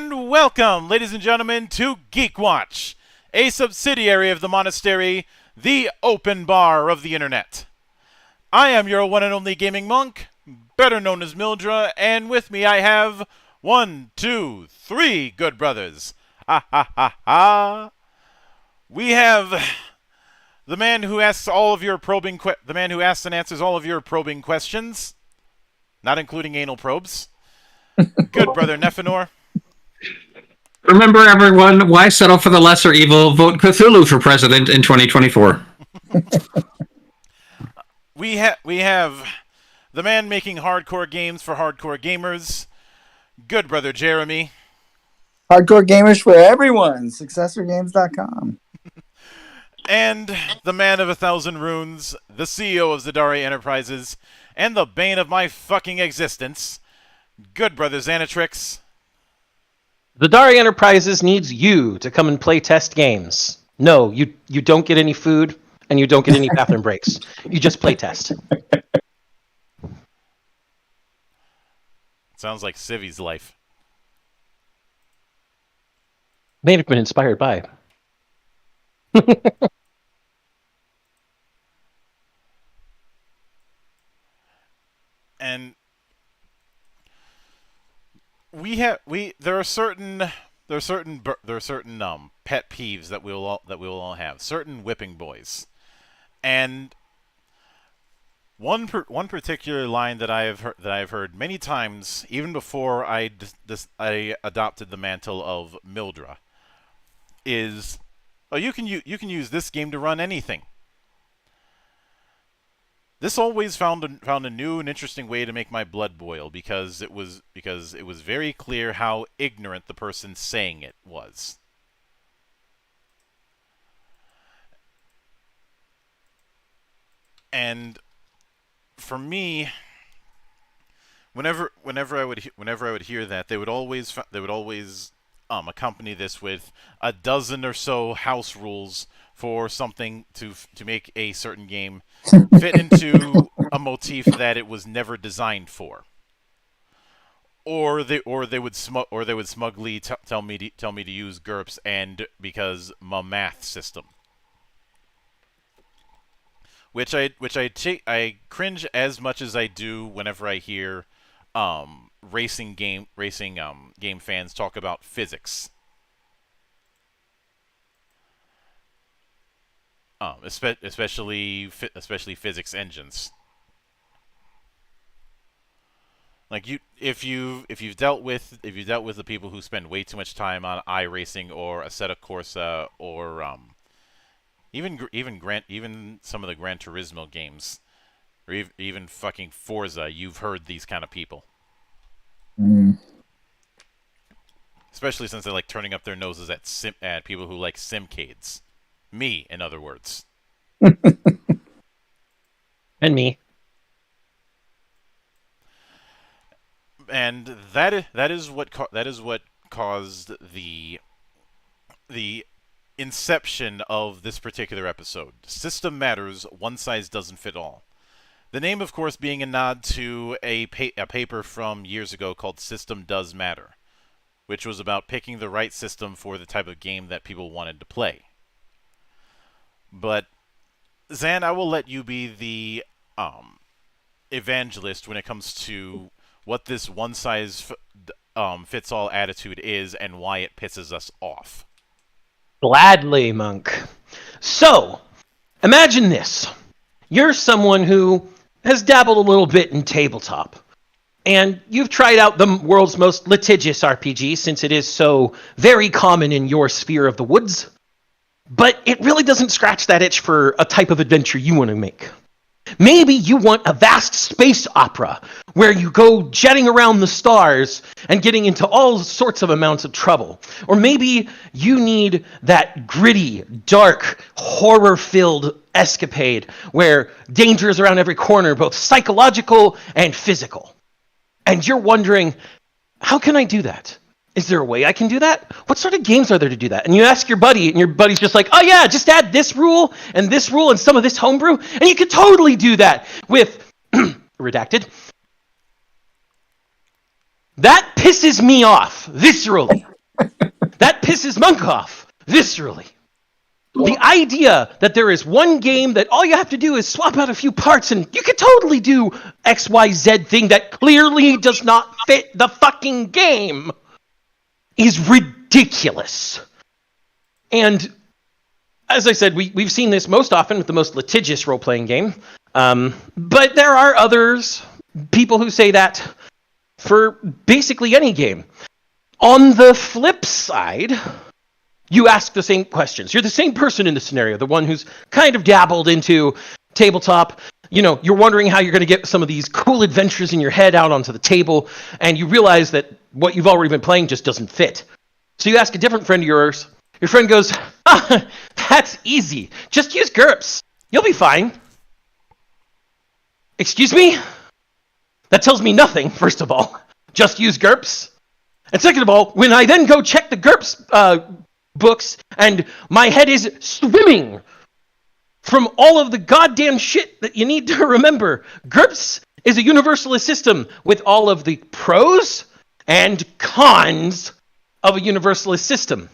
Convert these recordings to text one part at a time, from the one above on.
And welcome, ladies and gentlemen, to GeekWatch, a subsidiary of the monastery, the open bar of the internet. I am your one and only gaming monk, better known as Mildra, and with me I have 1, 2, 3 good brothers. Ha ha ha ha. We have the man who asks all of your the man who asks and answers all of your probing questions, not including anal probes. Good brother Nephenor. Remember, everyone, why settle for the lesser evil? Vote Cthulhu for president in 2024. We have the man making hardcore games for hardcore gamers, good brother Jeremy. Hardcore gamers for everyone, successorgames.com. And the man of 1,000 runes, the CEO of Zadari Enterprises, and the bane of my fucking existence, good brother Xanatrix. The Dari Enterprises needs you to come and play test games. No, you don't get any food, and you don't get any bathroom breaks. You just play test. Sounds like Civi's life. May have been inspired by. And there are certain pet peeves that we will all have, certain whipping boys, and one particular line that I have heard many times, even before I adopted the mantle of Mildra, is, "Oh, you can use this game to run anything." This always found a new and interesting way to make my blood boil, because it was very clear how ignorant the person saying it was. And for me, whenever I would hear that, they would always accompany this with a dozen or so house rules for something to make a certain game fit into a motif that it was never designed for, or they would smugly tell me to use GURPS and because my math system, which I cringe as much as I do whenever I hear racing game fans talk about physics. Especially physics engines. Like if you've dealt with the people who spend way too much time on iRacing or Assetto Corsa or even some of the Gran Turismo games, or even fucking Forza, you've heard these kind of people. Mm. Especially since they like turning up their noses at people who like simcades. Me, in other words. And me. And that is what caused the inception of this particular episode. System matters, one size doesn't fit all. The name, of course, being a nod to a paper from years ago called System Does Matter, which was about picking the right system for the type of game that people wanted to play. But Zan, I will let you be the evangelist when it comes to what this one-size-fits-all attitude is and why it pisses us off. Gladly, Monk. So, imagine this. You're someone who has dabbled a little bit in tabletop, and you've tried out the world's most litigious RPG, since it is so very common in your sphere of the woods. But it really doesn't scratch that itch for a type of adventure you want to make. Maybe you want a vast space opera where you go jetting around the stars and getting into all sorts of amounts of trouble. Or maybe you need that gritty, dark, horror-filled escapade where danger is around every corner, both psychological and physical. And you're wondering, how can I do that? Is there a way I can do that? What sort of games are there to do that? And you ask your buddy, and your buddy's just like, oh yeah, just add this rule and some of this homebrew, and you could totally do that with redacted. That pisses me off viscerally. That pisses Monk off viscerally. The idea that there is one game that all you have to do is swap out a few parts and you could totally do XYZ thing that clearly does not fit the fucking game is ridiculous. And as I said, we've seen this most often with the most litigious role-playing game. But there are others, people who say that for basically any game. On the flip side, you ask the same questions. You're the same person in the scenario, the one who's kind of dabbled into tabletop. You know, you're wondering how you're going to get some of these cool adventures in your head out onto the table, and you realize that what you've already been playing just doesn't fit. So you ask a different friend of yours. Your friend goes, that's easy. Just use GURPS. You'll be fine. Excuse me? That tells me nothing, first of all. Just use GURPS. And second of all, when I then go check the GURPS books, and my head is swimming from all of the goddamn shit that you need to remember. GURPS is a universalist system with all of the pros and cons of a universalist system.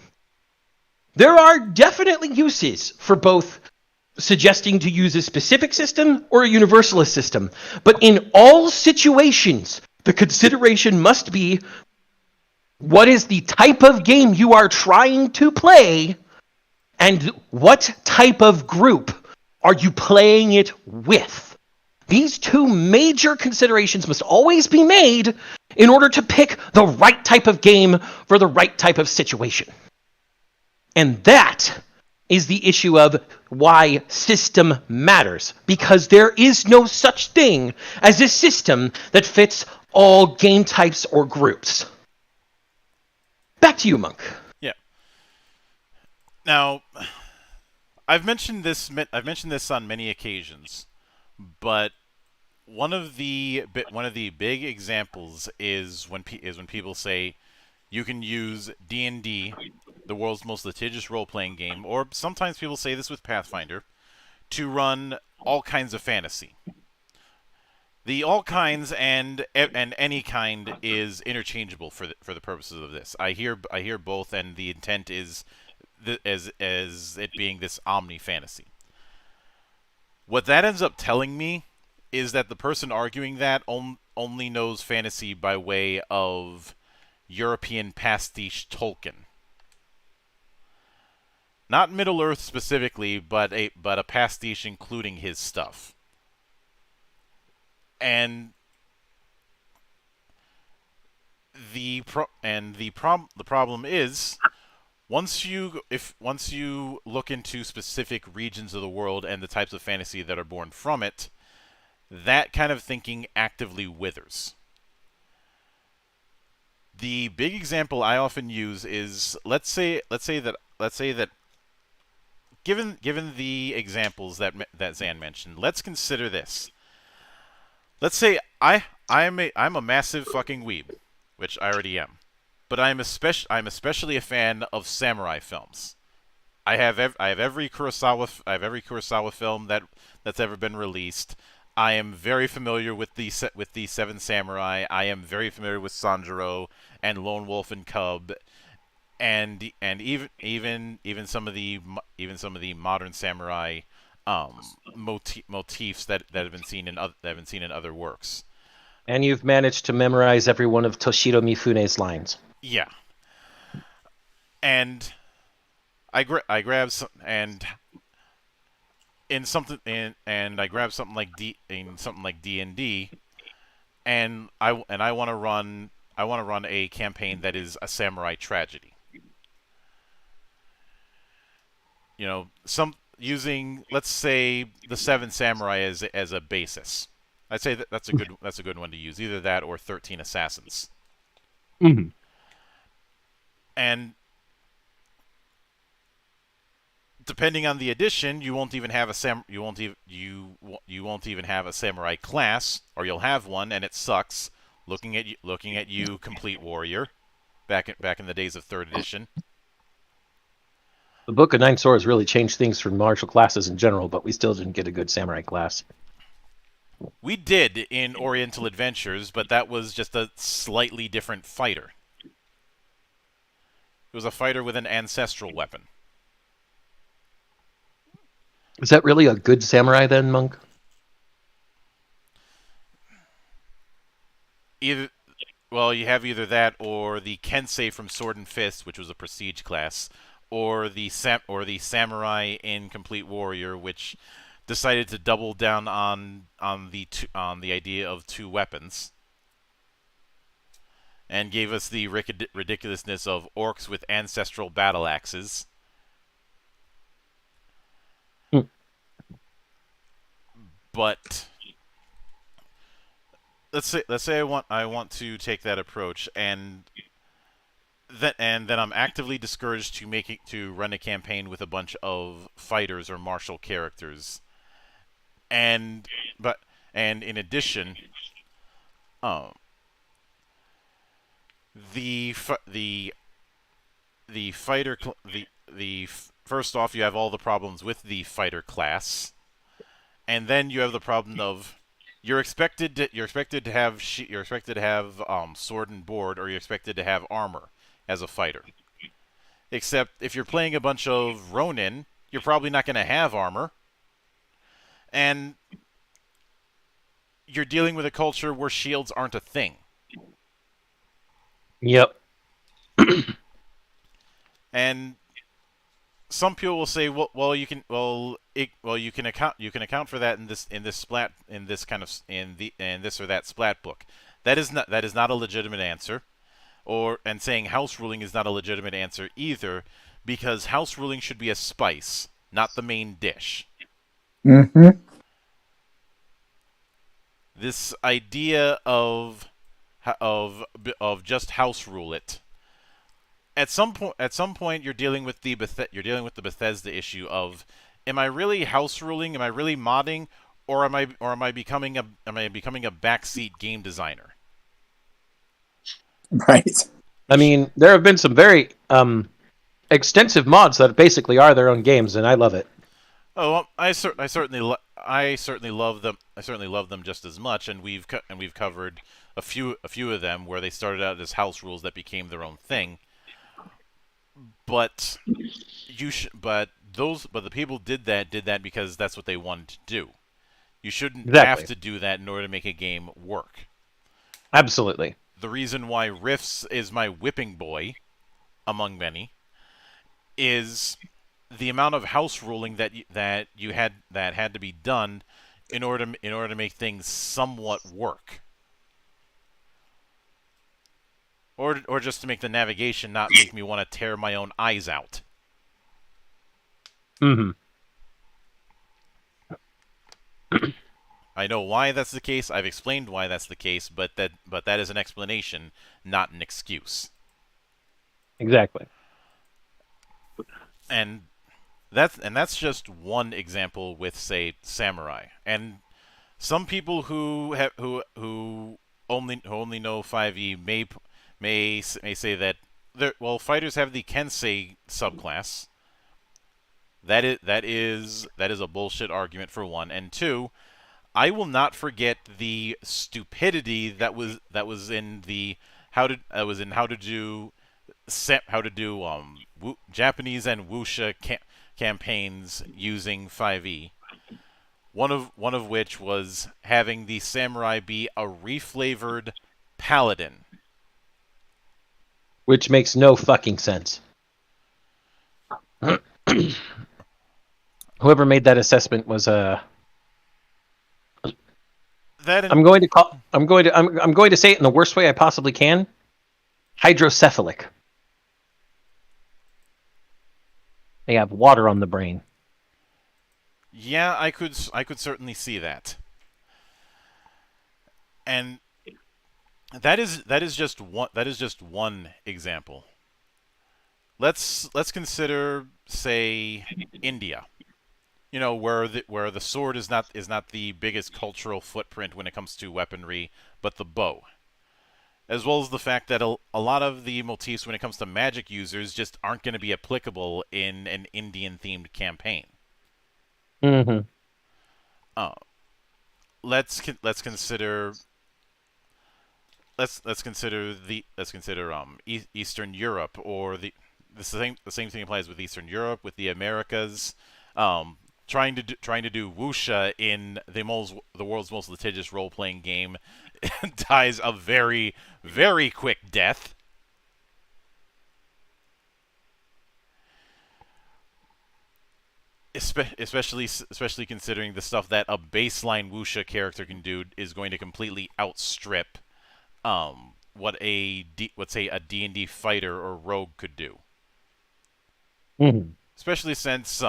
There are definitely uses for both suggesting to use a specific system or a universalist system, but in all situations, the consideration must be what is the type of game you are trying to play, and what type of group are you playing it with? These two major considerations must always be made in order to pick the right type of game for the right type of situation. And that is the issue of why system matters, because there is no such thing as a system that fits all game types or groups. Back to you, Monk. Yeah. Now, I've mentioned this on many occasions, but one of the big examples is when people say you can use D&D, the world's most litigious role-playing game, or sometimes people say this with Pathfinder, to run all kinds of fantasy. The all kinds and any kind is interchangeable for the purposes of this. I hear both, and the intent is as it being this omni fantasy. What that ends up telling me is that the person arguing that only knows fantasy by way of European pastiche Tolkien. Not Middle-earth specifically, but a pastiche including his stuff. And the problem is once you look into specific regions of the world and the types of fantasy that are born from it, that kind of thinking actively withers. The big example I often use is let's say that given the examples that Zan mentioned, let's consider this. Let's say I'm a massive fucking weeb, which I already am, but I'm especially a fan of samurai films. I have every Kurosawa film that's ever been released. I am very familiar with the Seven Samurai. I am very familiar with Sanjuro and Lone Wolf and Cub, and even some of the modern samurai motifs that have been seen in other works. And you've managed to memorize every one of Toshiro Mifune's lines. Yeah. And I grab some, and in something and I grab something like D&D, and I want to run a campaign that is a samurai tragedy. You know, using, let's say, the Seven Samurai as a basis. I'd say that's a good one to use. Either that or 13 Assassins. Mm-hmm. And depending on the edition, you won't even have a you won't even have a samurai class, or you'll have one and it sucks. Looking at you, complete warrior, back in the days of 3rd edition. The Book of Nine Swords really changed things for martial classes in general, but we still didn't get a good samurai class. We did in Oriental Adventures, but that was just a slightly different fighter. It was a fighter with an ancestral weapon. Is that really a good samurai then, Monk? Either, well, you have either that or the Kensei from Sword and Fist, which was a prestige class, or the samurai in Complete Warrior, which decided to double down on the idea of two weapons, and gave us the ridiculousness of orcs with ancestral battle axes. Hmm. But let's say I want to take that approach, and then I'm actively discouraged to run a campaign with a bunch of fighters or martial characters, and in addition, um, the fighter first off, you have all the problems with the fighter class, and then you have the problem of you're expected to have sword and board, or you're expected to have armor as a fighter. Except if you're playing a bunch of Ronin, you're probably not going to have armor, and you're dealing with a culture where shields aren't a thing. Yep. And some people will say, well, you can account for that in this or that splat book. That is not a legitimate answer, and saying house ruling is not a legitimate answer either, because house ruling should be a spice, not the main dish. Mm-hmm. This idea of just house rule it. At some point, you're dealing with the Bethesda issue of, am I really house ruling? Am I really modding? Or am I becoming a backseat game designer? Right. I mean, there have been some very extensive mods that basically are their own games, and I love it. Oh, well, I certainly love them. I certainly love them just as much, and we've covered a few of them where they started out as house rules that became their own thing. But the people did that because that's what they wanted to do. You shouldn't Exactly. have to do that in order to make a game work. Absolutely. The reason why Rifts is my whipping boy, among many, is the amount of house ruling that had to be done in order to make things somewhat work, or just to make the navigation not make me want to tear my own eyes out. Mm-hmm. I know why that's the case. I've explained why that's the case, but that is an explanation, not an excuse. Exactly. And that's just one example with, say, samurai. And some people who only know 5e may say that fighters have the Kensei subclass. That is a bullshit argument, for one, and two, I will not forget the stupidity that was in how to do Japanese and wuxia campaigns using 5e. One of which was having the samurai be a reflavored paladin, Which makes no fucking sense. Whoever made that assessment was I'm going to say it in the worst way I possibly can. Hydrocephalic. They have water on the brain. Yeah, I could certainly see that. And that is just one example. Let's consider, say, India. You know, where the sword is not the biggest cultural footprint when it comes to weaponry, but the bow. As well as the fact that a lot of the motifs when it comes to magic users just aren't going to be applicable in an Indian-themed campaign. Mm-hmm. Let's consider Eastern Europe, or the same thing applies with Eastern Europe, with the Americas. Trying to do wuxia in the world's most litigious role playing game dies a very, very quick death. Especially considering the stuff that a baseline wuxia character can do is going to completely outstrip what let's say a D&D fighter or rogue could do. Mhm. Especially since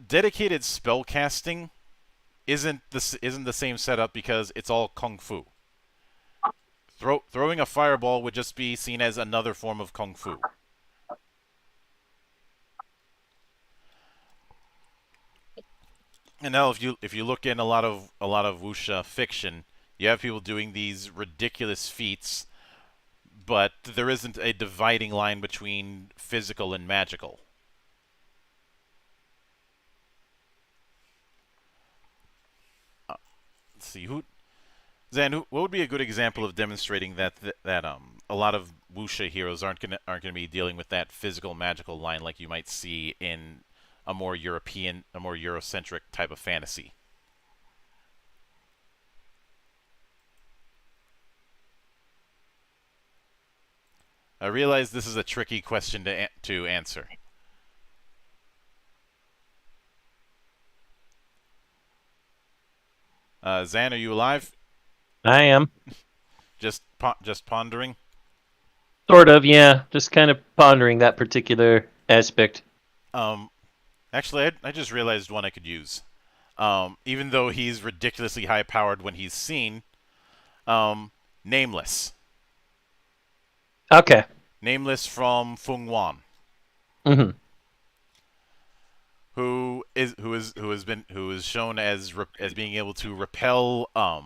dedicated spell casting isn't the same setup because it's all kung fu. Throwing a fireball would just be seen as another form of kung fu. And now, if you look in a lot of wuxia fiction, you have people doing these ridiculous feats, but there isn't a dividing line between physical and magical. Let's see Zan, what would be a good example of demonstrating that a lot of wuxia heroes aren't gonna be dealing with that physical magical line like you might see in a more Eurocentric type of fantasy? I realize this is a tricky question to answer. Zan, are you alive? I am. Just pondering. Sort of, yeah. Just kind of pondering that particular aspect. Actually, I just realized one I could use. Even though he's ridiculously high-powered when he's seen, Nameless. Okay. Nameless from Fung Wan, Mm-hmm. who is shown as being able to repel a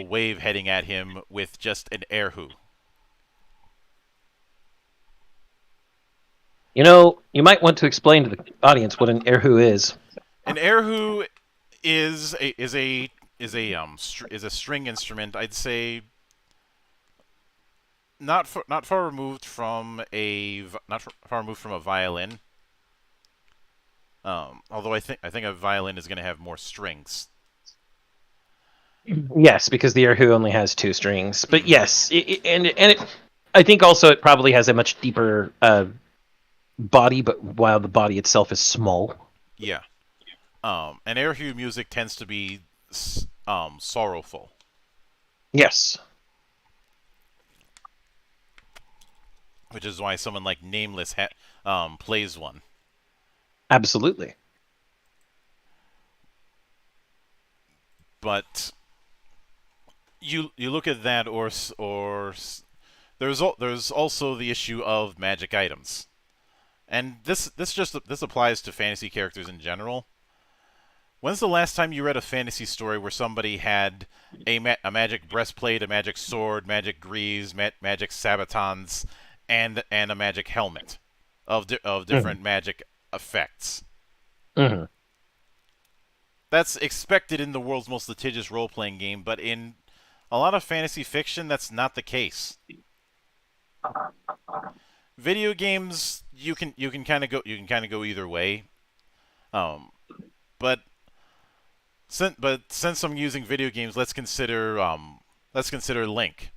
wave heading at him with just an erhu. You know, you might want to explain to the audience what an erhu is. An erhu is a string instrument. I'd say not far removed from a violin. Although I think a violin is going to have more strings. Yes, because the erhu only has 2 strings. But yes, I think also it probably has a much deeper body, but while the body itself is small. Yeah. And erhu music tends to be sorrowful. Yes. Which is why someone like Nameless plays one. Absolutely. But you look at that, or there's also the issue of magic items, and this applies to fantasy characters in general. When's the last time you read a fantasy story where somebody had a magic breastplate, a magic sword, magic greaves, magic sabatons, and a magic helmet of different magic effects? Mm-hmm. That's expected in the world's most litigious role-playing game, but in a lot of fantasy fiction, that's not the case. Video games, you can kind of go either way. But since I'm using video games, let's consider Link.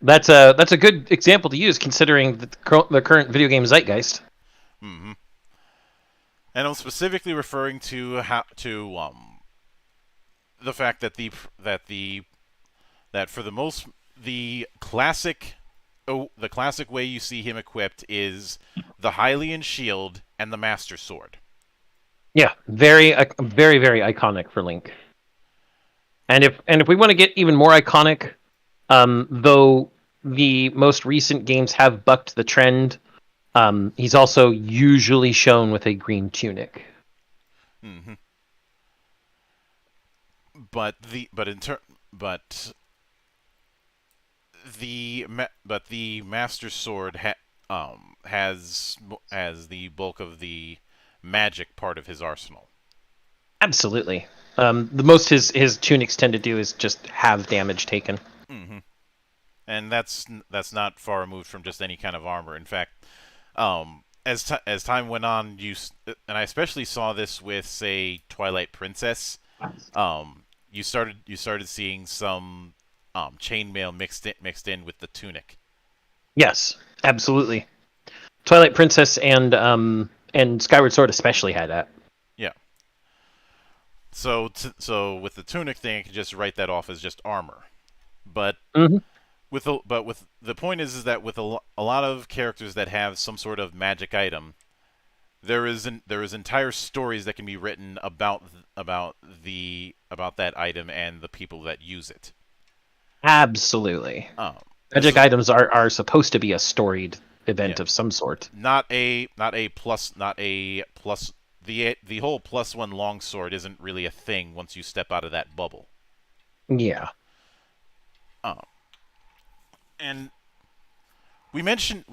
That's a good example to use considering the current video game zeitgeist. Mm-hmm. And I'm specifically referring to the fact that the classic way you see him equipped is the Hylian shield and the Master Sword. Yeah, very very iconic for Link. And if we want to get even more iconic, though the most recent games have bucked the trend, he's also usually shown with a green tunic. Mm-hmm. But the Master Sword has the bulk of the magic part of his arsenal. Absolutely. The most his tunics tend to do is just have damage taken. Mm-hmm. And that's not far removed from just any kind of armor. In fact, as time went on, and I especially saw this with, say, Twilight Princess. You started seeing some chainmail mixed in with the tunic. Yes, absolutely. Twilight Princess and Skyward Sword especially had that. Yeah. So with the tunic thing, I could just write that off as just armor. But Mhm. with the point is that with a lot of characters that have some sort of magic item, there is entire stories that can be written about that item and the people that use it. Absolutely. This Magic is items are supposed to be a storied event Yeah. of some sort. not a plus. The whole +1 longsword isn't really a thing once you step out of that bubble. Yeah. And we mentioned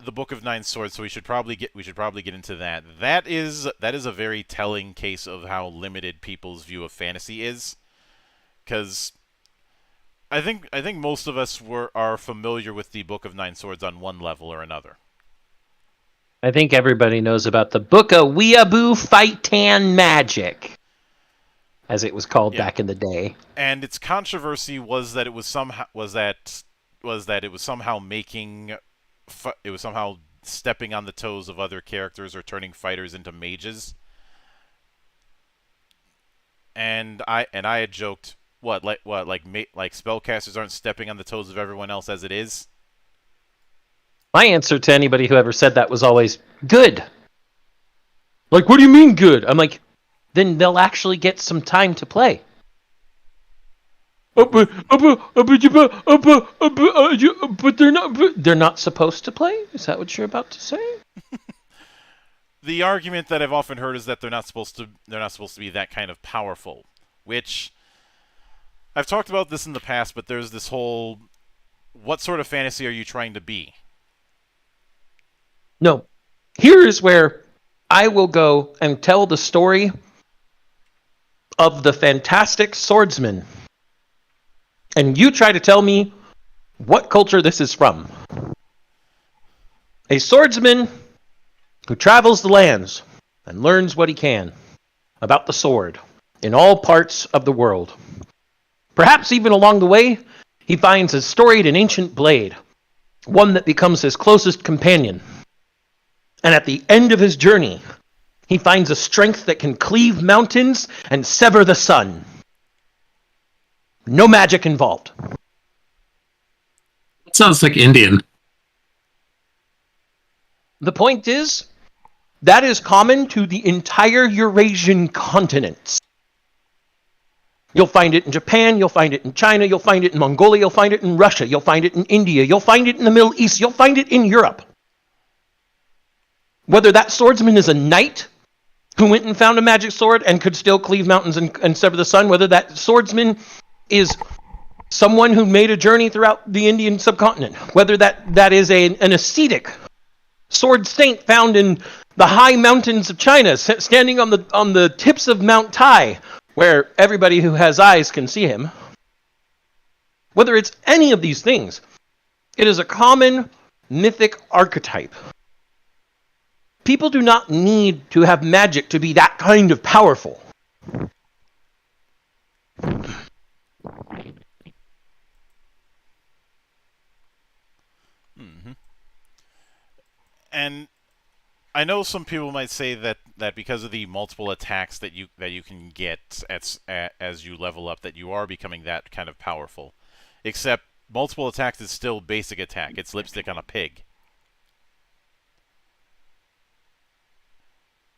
the Book of Nine Swords, so we should probably get into that. That is a very telling case of how limited people's view of fantasy is, because I think most of us are familiar with the Book of Nine Swords on one level or another. I think everybody knows about the Book of Weeaboo Fightan Magic, as it was called back in the day. And its controversy was that it was somehow stepping on the toes of other characters or turning fighters into mages. And I had joked, like spellcasters aren't stepping on the toes of everyone else as it is. My answer to anybody who ever said that was always, good. Like, what do you mean good? I'm like, then they'll actually get some time to play. But they're not supposed to play? Is that what you're about to say? The argument that I've often heard is that they're not supposed to be that kind of powerful, which I've talked about this in the past, but there's this whole, what sort of fantasy are you trying to be? No. Here is where I will go and tell the story of the fantastic swordsman. And you try to tell me what culture this is from. A swordsman who travels the lands and learns what he can about the sword in all parts of the world. Perhaps even along the way, he finds a storied and ancient blade, one that becomes his closest companion. And at the end of his journey, he finds a strength that can cleave mountains and sever the sun. No magic involved. That sounds like Indian. The point is, that is common to the entire Eurasian continent. You'll find it in Japan, you'll find it in China, you'll find it in Mongolia, you'll find it in Russia, you'll find it in India, you'll find it in the Middle East, you'll find it in Europe. Whether that swordsman is a knight who went and found a magic sword and could still cleave mountains and sever the sun, whether that swordsman is someone who made a journey throughout the Indian subcontinent, whether that is an ascetic sword saint found in the high mountains of China, standing on the tips of Mount Tai, where everybody who has eyes can see him. Whether it's any of these things, it is a common mythic archetype. People do not need to have magic to be that kind of powerful. Mm-hmm. And I know some people might say that because of the multiple attacks that you can get as you level up, that you are becoming that kind of powerful. Except multiple attacks is still basic attack. It's lipstick on a pig.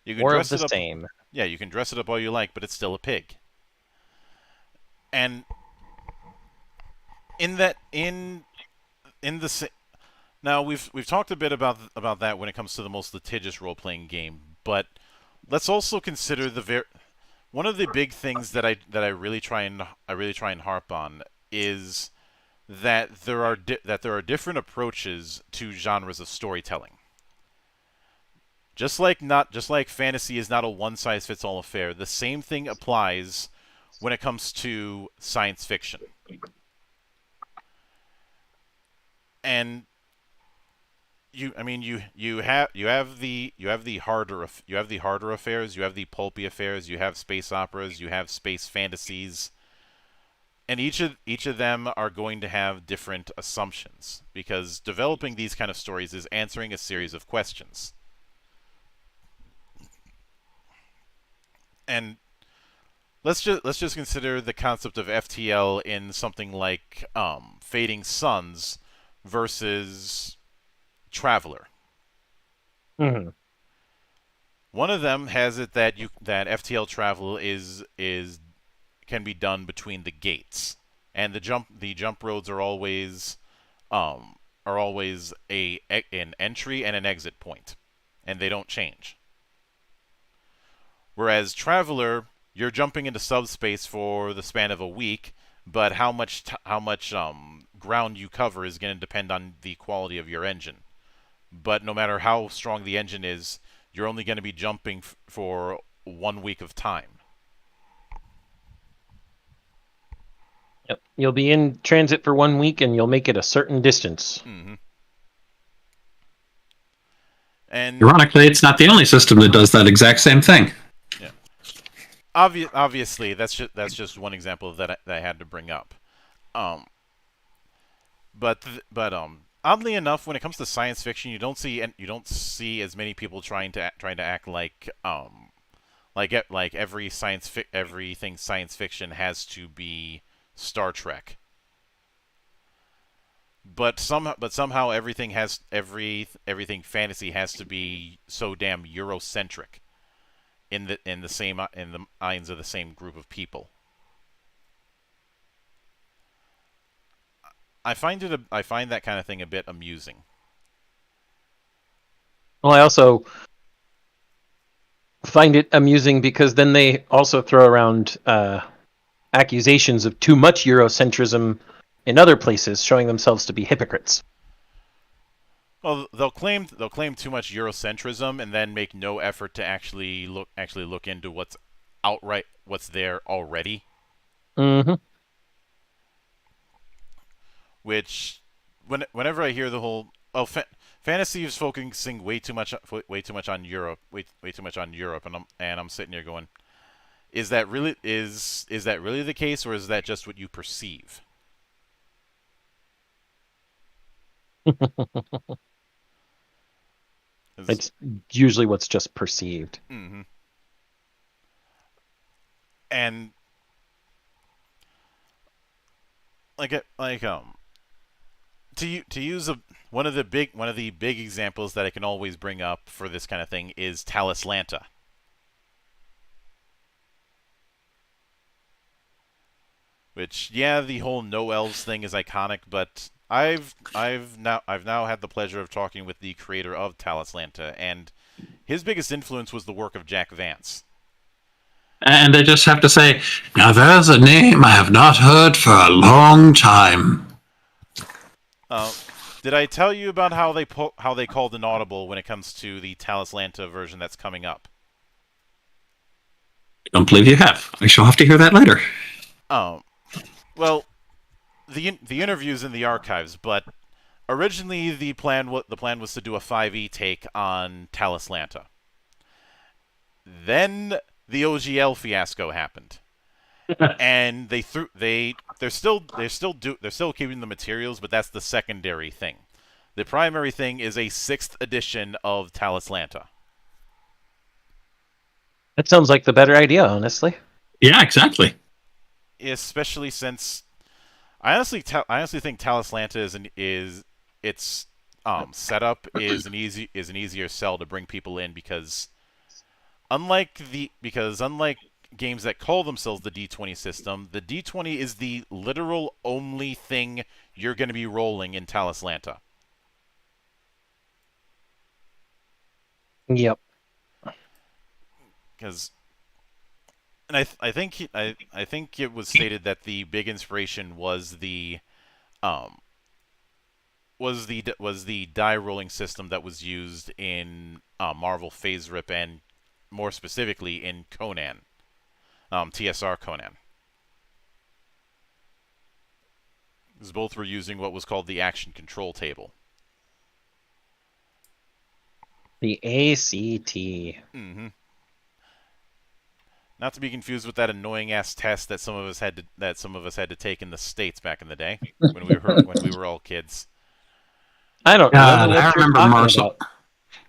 You can More dress of the it up, same. Yeah, you can dress it up all you like, but it's still a pig. And now we've talked a bit about that when it comes to the most litigious role-playing game, but let's also consider one of the big things that I really try and harp on is that there are different approaches to genres of storytelling. just like fantasy is not a one-size-fits-all affair, the same thing applies when it comes to science fiction. And you have the harder affairs, you have the pulpy affairs, you have space operas, you have space fantasies, and each of them are going to have different assumptions, because developing these kind of stories is answering a series of questions. And let's just consider the concept of FTL in something like Fading Suns versus Traveler. Mm-hmm. One of them has it that FTL travel is can be done between the gates, and the jump roads are always an entry and an exit point, and they don't change. Whereas Traveler, you're jumping into subspace for the span of a week, but how much ground you cover is going to depend on the quality of your engine. But no matter how strong the engine is, you're only going to be jumping for 1 week of time. Yep. You'll be in transit for 1 week, and you'll make it a certain distance. Mm-hmm. And Ironically, it's not the only system that does that exact same thing. yeah, obviously that's just one example that I had to bring up. But oddly enough, when it comes to science fiction, you don't see as many people trying to act like everything science fiction has to be Star Trek. But somehow everything fantasy has to be so damn Eurocentric in the minds of the same group of people. I find that kind of thing a bit amusing. Well, I also find it amusing because then they also throw around accusations of too much Eurocentrism in other places, showing themselves to be hypocrites. Well, they'll claim too much Eurocentrism and then make no effort to actually look into what's there already. Mm-hmm. Which, whenever I hear the whole fantasy is focusing way too much on Europe, and I'm sitting here going, is that really the case, or is that just what you perceive? It's usually what's just perceived. Mm-hmm. And to use one of the big examples that I can always bring up for this kind of thing is Talislanta. Which, yeah, the whole no elves thing is iconic, but I've now had the pleasure of talking with the creator of Talislanta, and his biggest influence was the work of Jack Vance. And I just have to say, now there's a name I have not heard for a long time. Did I tell you about how they called an audible when it comes to the Talislanta version that's coming up? I don't believe you have. I shall have to hear that later. Well, the interview's in the archives, but originally the plan was to do a 5e take on Talislanta. Then the OGL fiasco happened, and they're still keeping the materials, but that's the secondary thing. The primary thing is a 6th edition of Talislanta. That sounds like the better idea, honestly. Yeah, exactly. Especially since I honestly think Talislanta its setup is an easier sell to bring people in, because unlike games that call themselves the D20 system, the D20 is the literal only thing you're going to be rolling in Talislanta. Yep. Because, and I think it was stated that the big inspiration was the was the die rolling system that was used in Marvel Phase Rip and more specifically in Conan, TSR Conan. Because both were using what was called the action control table. The ACT. Mm-hmm. Not to be confused with that annoying ass test that some of us had to take in the States back in the day when we were all kids. I don't remember God, what you're talking about.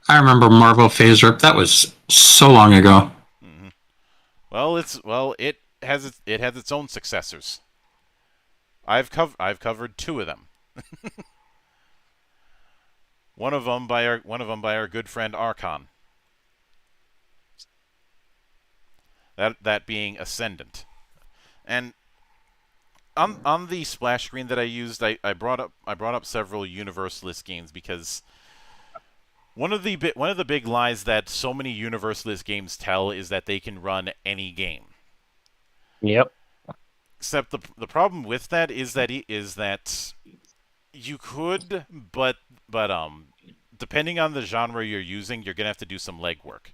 I remember Marvel Phase Rip. That was so long ago. Mm-hmm. It has its own successors. I've covered 2 of them. One of them by our good friend Archon. That being Ascendant. And on the splash screen that I used, I brought up several Universalist games because one of the big lies that so many Universalist games tell is that they can run any game. Yep. Except the problem with that is that you could, but depending on the genre you're using, you're gonna have to do some legwork.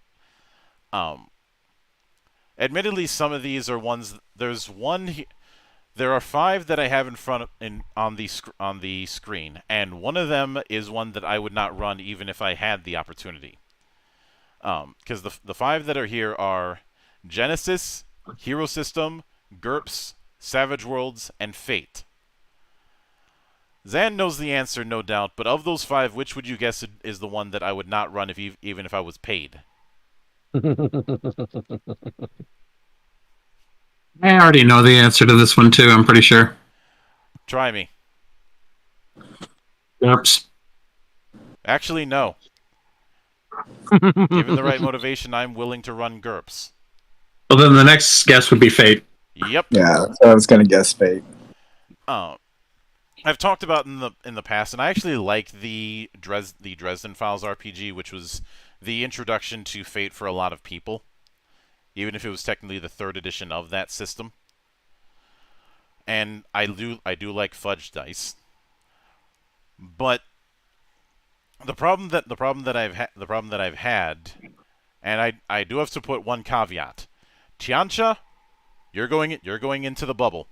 Admittedly, some of these are ones. There are 5 that I have in front on the screen, and one of them is one that I would not run even if I had the opportunity. Because the 5 that are here are Genesis, Hero System, GURPS, Savage Worlds, and Fate. Zan knows the answer, no doubt, but of those 5, which would you guess is the one that I would not run even if I was paid? I already know the answer to this one too. I'm pretty sure. Try me. Oops. Actually, no. Given the right motivation, I'm willing to run GURPS. Well, then the next guess would be Fate. Yep. Yeah, so I was gonna guess Fate. I've talked about in the past, and I actually like the Dresden Files RPG, which was the introduction to Fate for a lot of people, even if it was technically the 3rd edition of that system. And I do like fudge dice, but the problem that I've had, and I do have to put one caveat: Tiancha, you're going into the bubble.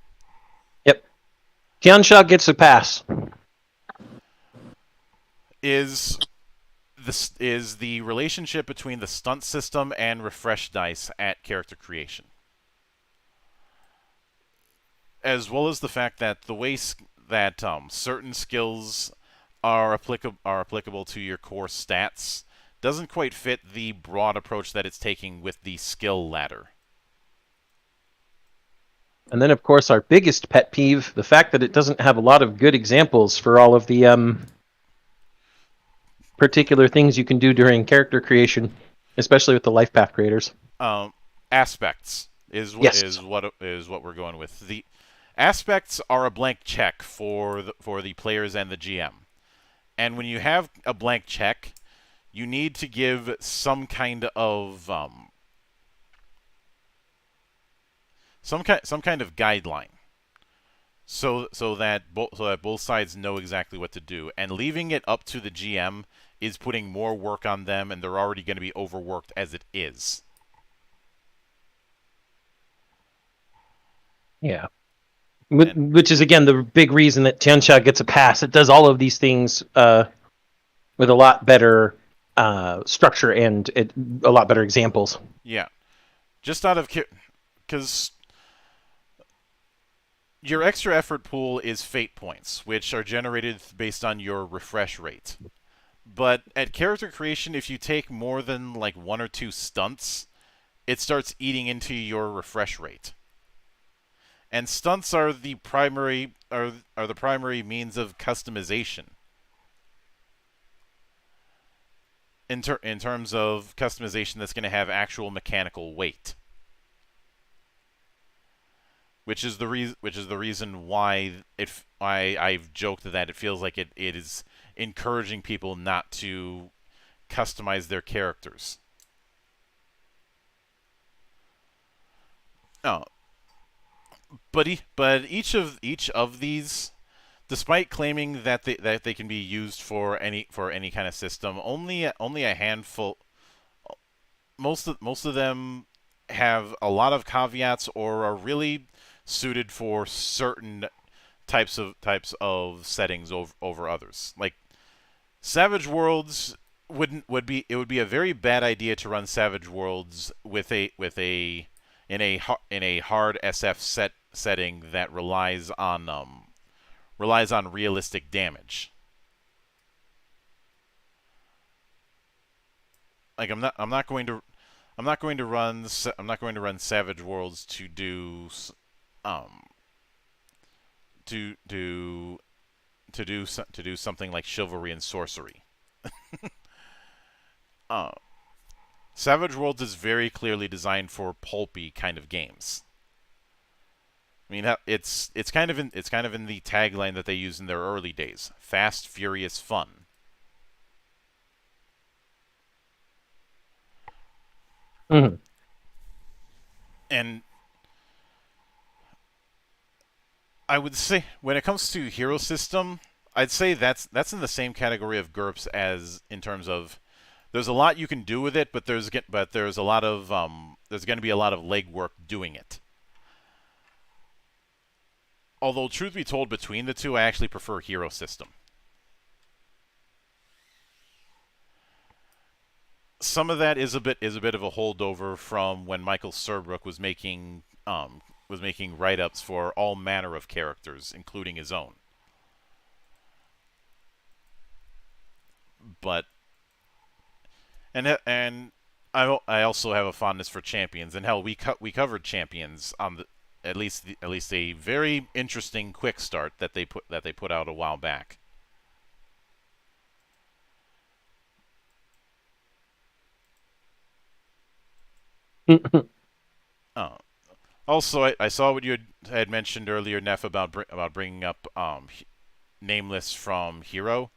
Yep. Tianxia gets a pass. Is the relationship between the stunt system and refresh dice at character creation, as well as the fact that the way that certain skills are applicable to your core stats doesn't quite fit the broad approach that it's taking with the skill ladder. And then, of course, our biggest pet peeve, the fact that it doesn't have a lot of good examples for all of the particular things you can do during character creation, especially with the life path creators. Aspects is what we're going with. The aspects are a blank check for the players and the GM. And when you have a blank check, you need to give some kind of guideline, so that both sides know exactly what to do. And leaving it up to the GM is putting more work on them, and they're already going to be overworked as it is. Yeah. Which is, again, the big reason that Tianxia gets a pass. It does all of these things with a lot better structure and a lot better examples. Yeah. Just out of... Because your extra effort pool is fate points, which are generated based on your refresh rate. But at character creation, if you take more than like 1 or 2 stunts, it starts eating into your refresh rate. And stunts are the primary means of customization. In terms of customization that's going to have actual mechanical weight. Which is the reason why I've joked that it feels like it is encouraging people not to customize their characters. Oh, but each of these, despite claiming that they can be used for any kind of system, only a handful. Most of them have a lot of caveats or are really suited for certain types of settings over others. Like Savage Worlds would be a very bad idea to run Savage Worlds with a in a hard SF setting that relies on realistic damage. Like I'm not going to run Savage Worlds to do um to do something like chivalry and sorcery. uh, Savage Worlds is very clearly designed for pulpy kind of games. I mean, it's kind of in the tagline that they use in their early days: fast, furious, fun. Mm-hmm. And I would say when it comes to hero system, I'd say that's in the same category of GURPS as in terms of there's a lot you can do with it, but there's a lot of there's going to be a lot of legwork doing it. Although truth be told, between the two, I actually prefer hero system. Some of that is a bit of a holdover from when Michael Serbrook was making write-ups for all manner of characters, including his own. But and I also have a fondness for champions, and hell, we covered champions on the at least a very interesting quick start that they put out a while back. Also, I saw what you had mentioned earlier, Neff, about bringing up Nameless from Hero.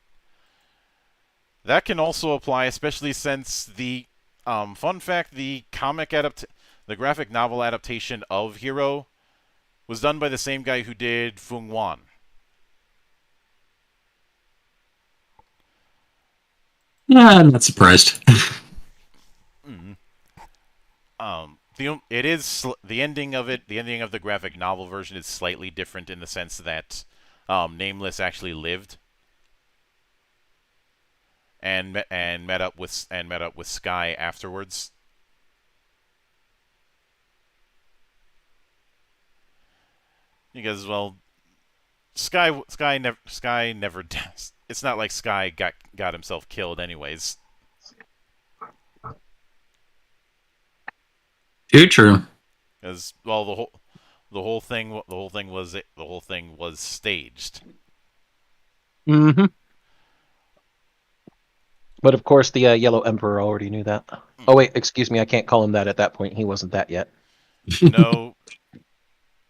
That can also apply, especially since the fun fact: the graphic novel adaptation of Hero was done by the same guy who did Fung Wan. Yeah, I'm not surprised. The ending of it. The ending of the graphic novel version is slightly different in the sense that Nameless actually lived and met up with Sky afterwards. Because Sky never does. It's not like Sky got himself killed anyways. Too true. Because the whole thing was staged. Mm-hmm. But of course, the Yellow Emperor already knew that. Oh wait, excuse me, I can't call him that at that point. He wasn't that yet. No,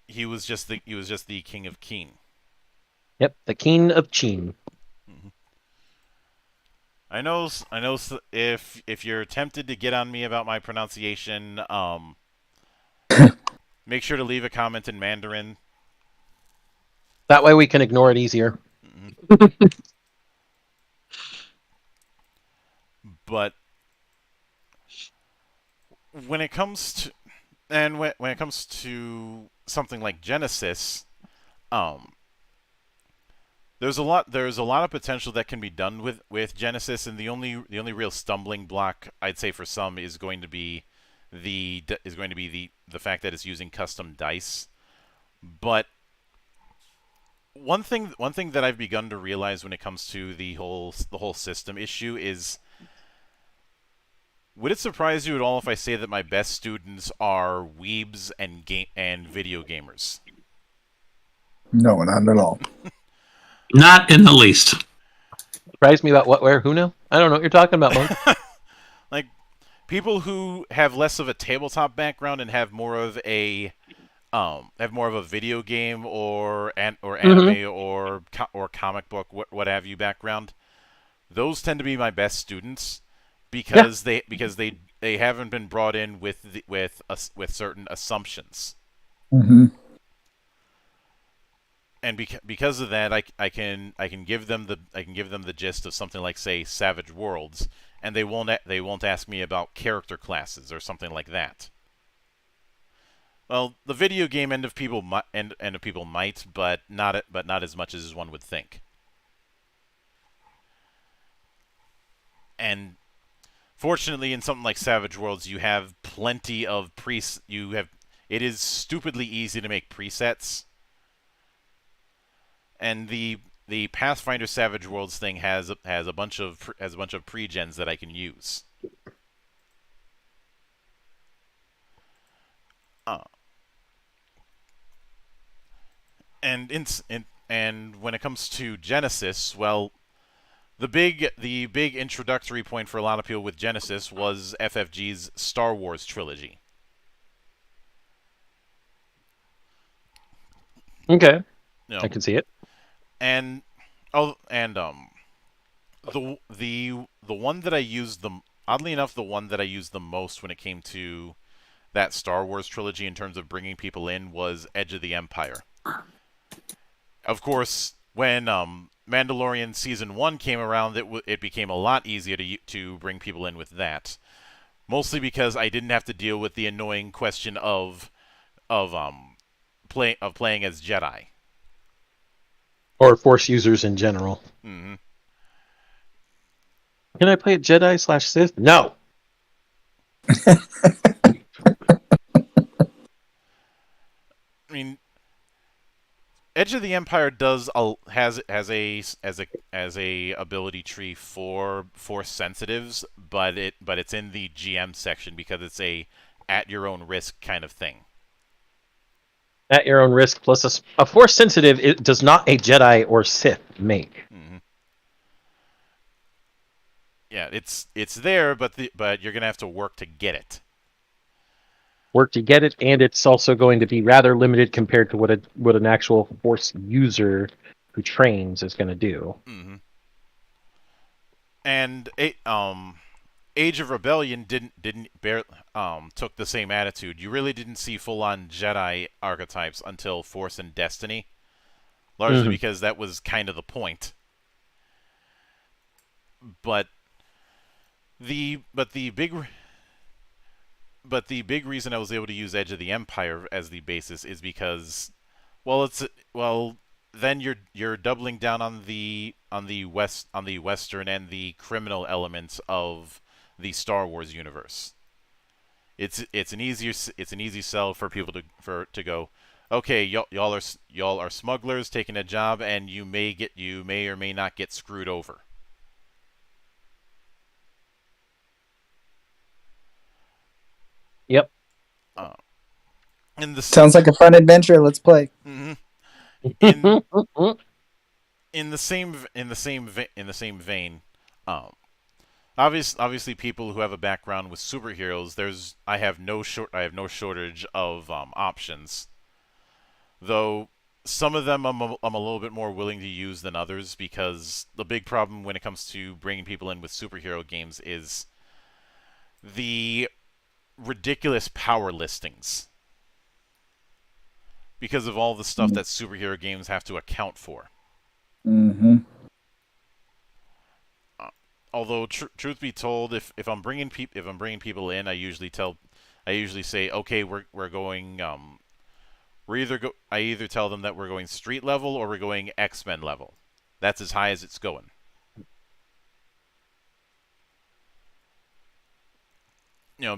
he was just the King of Keen. Yep, the King of Cheen. I know. If you're tempted to get on me about my pronunciation, make sure to leave a comment in Mandarin. That way we can ignore it easier. But when it comes to when it comes to something like Genesis, there's a lot of potential that can be done with Genesis, and the only real stumbling block I'd say for some is going to be the fact that it's using custom dice. But one thing that I've begun to realize when it comes to the whole system issue is, would it surprise you at all if I say that my best students are weebs and video gamers? No, not at all. Not in the least. Surprise me about what, where, who now? I don't know what you're talking about, Monk. Like people who have less of a tabletop background and have more of a video game or anime or comic book what have you background. Those tend to be my best students because they haven't been brought in with certain assumptions. Mm-hmm. and because of that, I can give them the gist of something like, say, Savage Worlds, and they won't ask me about character classes or something like that. Well, the video game end of people might, but not as much as one would think. And fortunately, in something like Savage Worlds, you have plenty of it is stupidly easy to make presets. And the Pathfinder Savage Worlds thing has a bunch of pre-gens that I can use. And when it comes to Genesis, well, the big introductory point for a lot of people with Genesis was FFG's Star Wars trilogy. Okay, You know, I can see it. and the one that I used oddly enough, the one that I used the most when it came to that Star Wars trilogy in terms of bringing people in was Edge of the Empire. Of course, when Mandalorian Season 1 came around, it became a lot easier to bring people in with that. Mostly because I didn't have to deal with the annoying question of playing as Jedi. Or Force users in general. Mm-hmm. Can I play a Jedi/Sith? No. I mean, Edge of the Empire has a ability tree for Force sensitives, but it's in the GM section because it's a at your own risk kind of thing. At your own risk, plus a Force sensitive, it does not a Jedi or Sith make. Mm-hmm. Yeah, it's there, but you're gonna have to work to get it. Work to get it, and it's also going to be rather limited compared to what an actual Force user who trains is going to do. Mm-hmm. And Age of Rebellion took the same attitude. You really didn't see full-on Jedi archetypes until Force and Destiny, largely because that was kind of the point. But the big reason I was able to use Edge of the Empire as the basis is because, then you're doubling down on the Western and the criminal elements of the Star Wars universe. It's an easy sell for people to go, okay, y'all are smugglers taking a job, and you may or may not get screwed over. Yep. Sounds like a fun adventure. Let's play. Mm-hmm. In the same vein, obviously people who have a background with superheroes, I have no shortage of options. Though some of them I'm a little bit more willing to use than others, because the big problem when it comes to bringing people in with superhero games is the ridiculous power listings, because of all the stuff that superhero games have to account for. Mm-hmm. Although truth be told, if I'm bringing people in, I usually say, okay, we're going I either tell them that we're going street level or we're going X-Men level. That's as high as it's going.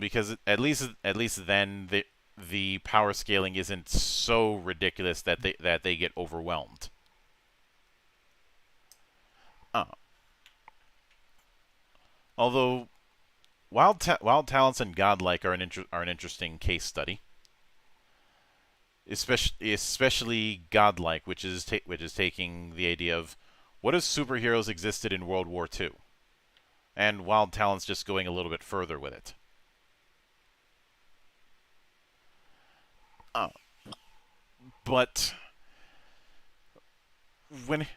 Because at least then the power scaling isn't so ridiculous that they get overwhelmed. Although Wild Talents and Godlike are an interesting case study. Especially Godlike, which is taking the idea of what if superheroes existed in World War II, and Wild Talents just going a little bit further with it. But when it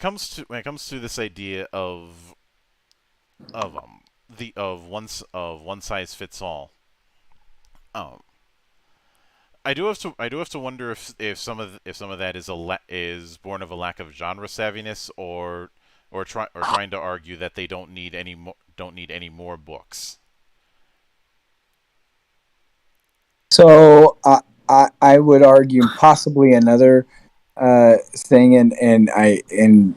comes to this idea of one size fits all, I do have to wonder if some of that is born of a lack of genre savviness, or trying to argue that they don't need any more books. So I would argue possibly another thing, and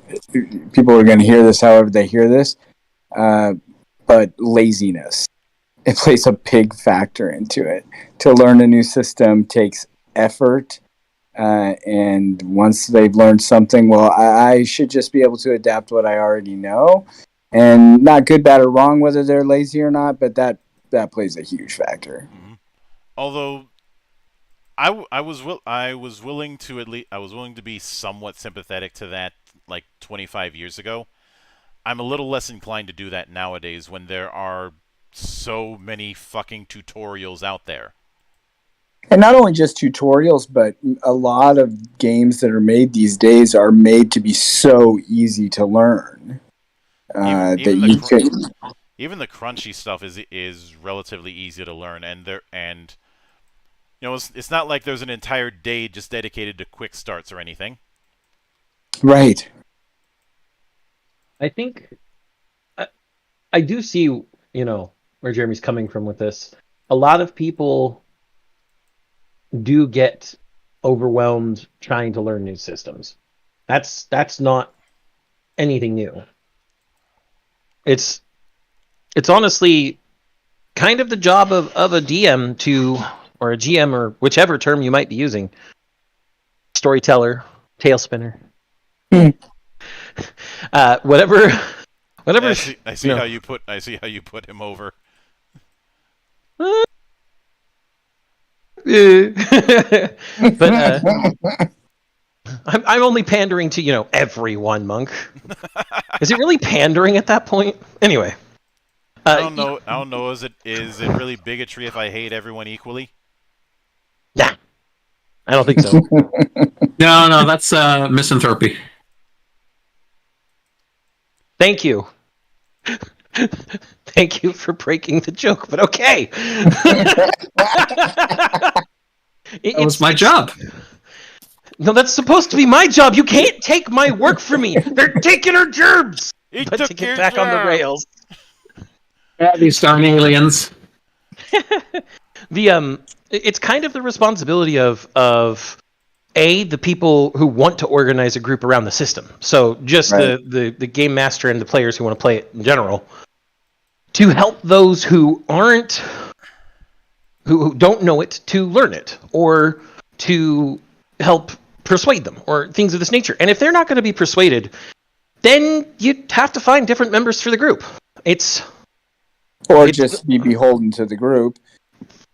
people are going to hear this however they hear this, but laziness. It plays a big factor into it. To learn a new system takes effort, and once they've learned something, well, I should just be able to adapt what I already know, and not good, bad, or wrong whether they're lazy or not, but that plays a huge factor. Mm-hmm. Although I was willing to be somewhat sympathetic to that like 25 years ago. I'm a little less inclined to do that nowadays when there are so many fucking tutorials out there. And not only just tutorials, but a lot of games that are made these days are made to be so easy to learn Even that you can. even the crunchy stuff is relatively easy to learn, and it's not like there's an entire day just dedicated to quick starts or anything. Right. I think I do see, where Jeremy's coming from with this. A lot of people do get overwhelmed trying to learn new systems. That's not anything new. It's honestly kind of the job of a DM or a GM, or whichever term you might be using. Storyteller, tail spinner. Whatever. I see how you put him over. But I'm only pandering to everyone, Monk. Is it really pandering at that point? Anyway, I don't know. Is it really bigotry if I hate everyone equally? Nah, I don't think so. No, that's misanthropy. Thank you. Thank you for breaking the joke, but okay. That was my job. No, that's supposed to be my job. You can't take my work from me. They're taking our jobs. But to get back on the rails. Yeah, these darn aliens. It's kind of the responsibility of the people who want to organize a group around the system. So just right. the game master and the players who want to play it in general, to help those who don't know it to learn it, or to help persuade them, or things of this nature. And if they're not going to be persuaded, then you have to find different members for the group. Or just be beholden to the group.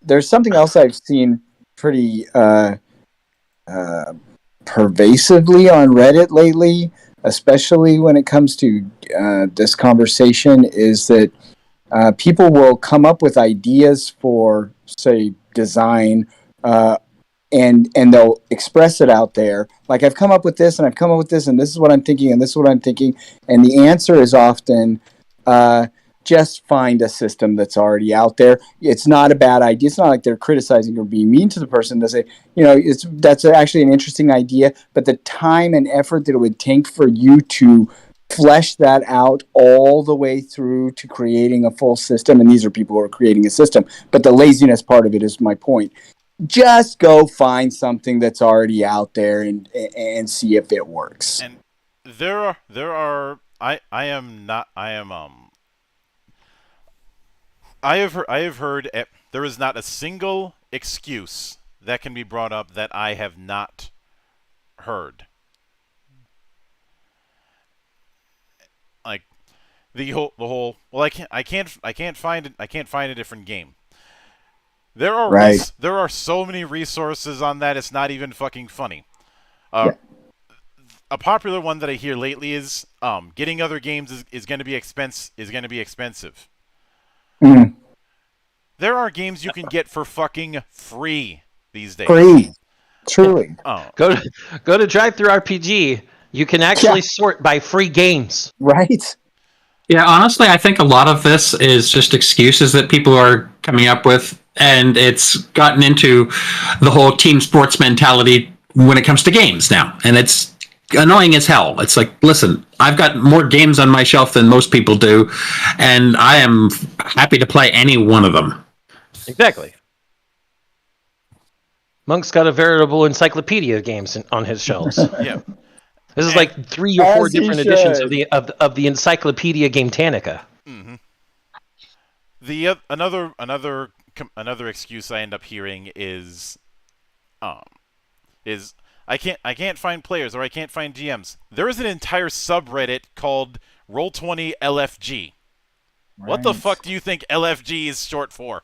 There's something else I've seen pretty pervasively on Reddit lately, especially when it comes to this conversation, is that people will come up with ideas for, say, design, and they'll express it out there. Like, I've come up with this, and I've come up with this, and this is what I'm thinking, and this is what I'm thinking. And the answer is often, just find a system that's already out there. It's not a bad idea. It's not like they're criticizing or being mean to the person. They say, that's actually an interesting idea, but the time and effort that it would take for you to flesh that out all the way through to creating a full system, and these are people who are creating a system, but the laziness part of it is my point. Just go find something that's already out there and see if it works. And I have heard there is not a single excuse that can be brought up that I have not heard. Like the whole well, I can't find a different game. There are so many resources on that, it's not even fucking funny. A popular one that I hear lately is getting other games is going to be expensive. Mm. There are games you can get for fucking free these days. Free, truly. Oh. Go to Drive-Thru RPG. You can actually sort by free games. Right. Yeah, honestly, I think a lot of this is just excuses that people are coming up with And it's gotten into the whole team sports mentality when it comes to games now. And it's annoying as hell. It's like, listen, I've got more games on my shelf than most people do, and I am happy to play any one of them. Exactly. Monk's got a veritable encyclopedia of games on his shelves. Yeah. This is like 3 or 4 As he different editions of should. the Encyclopedia Gametanica. The another excuse I end up hearing is I can't find players or I can't find GMs. There is an entire subreddit called Roll20 LFG. What the Right. fuck do you think LFG is short for?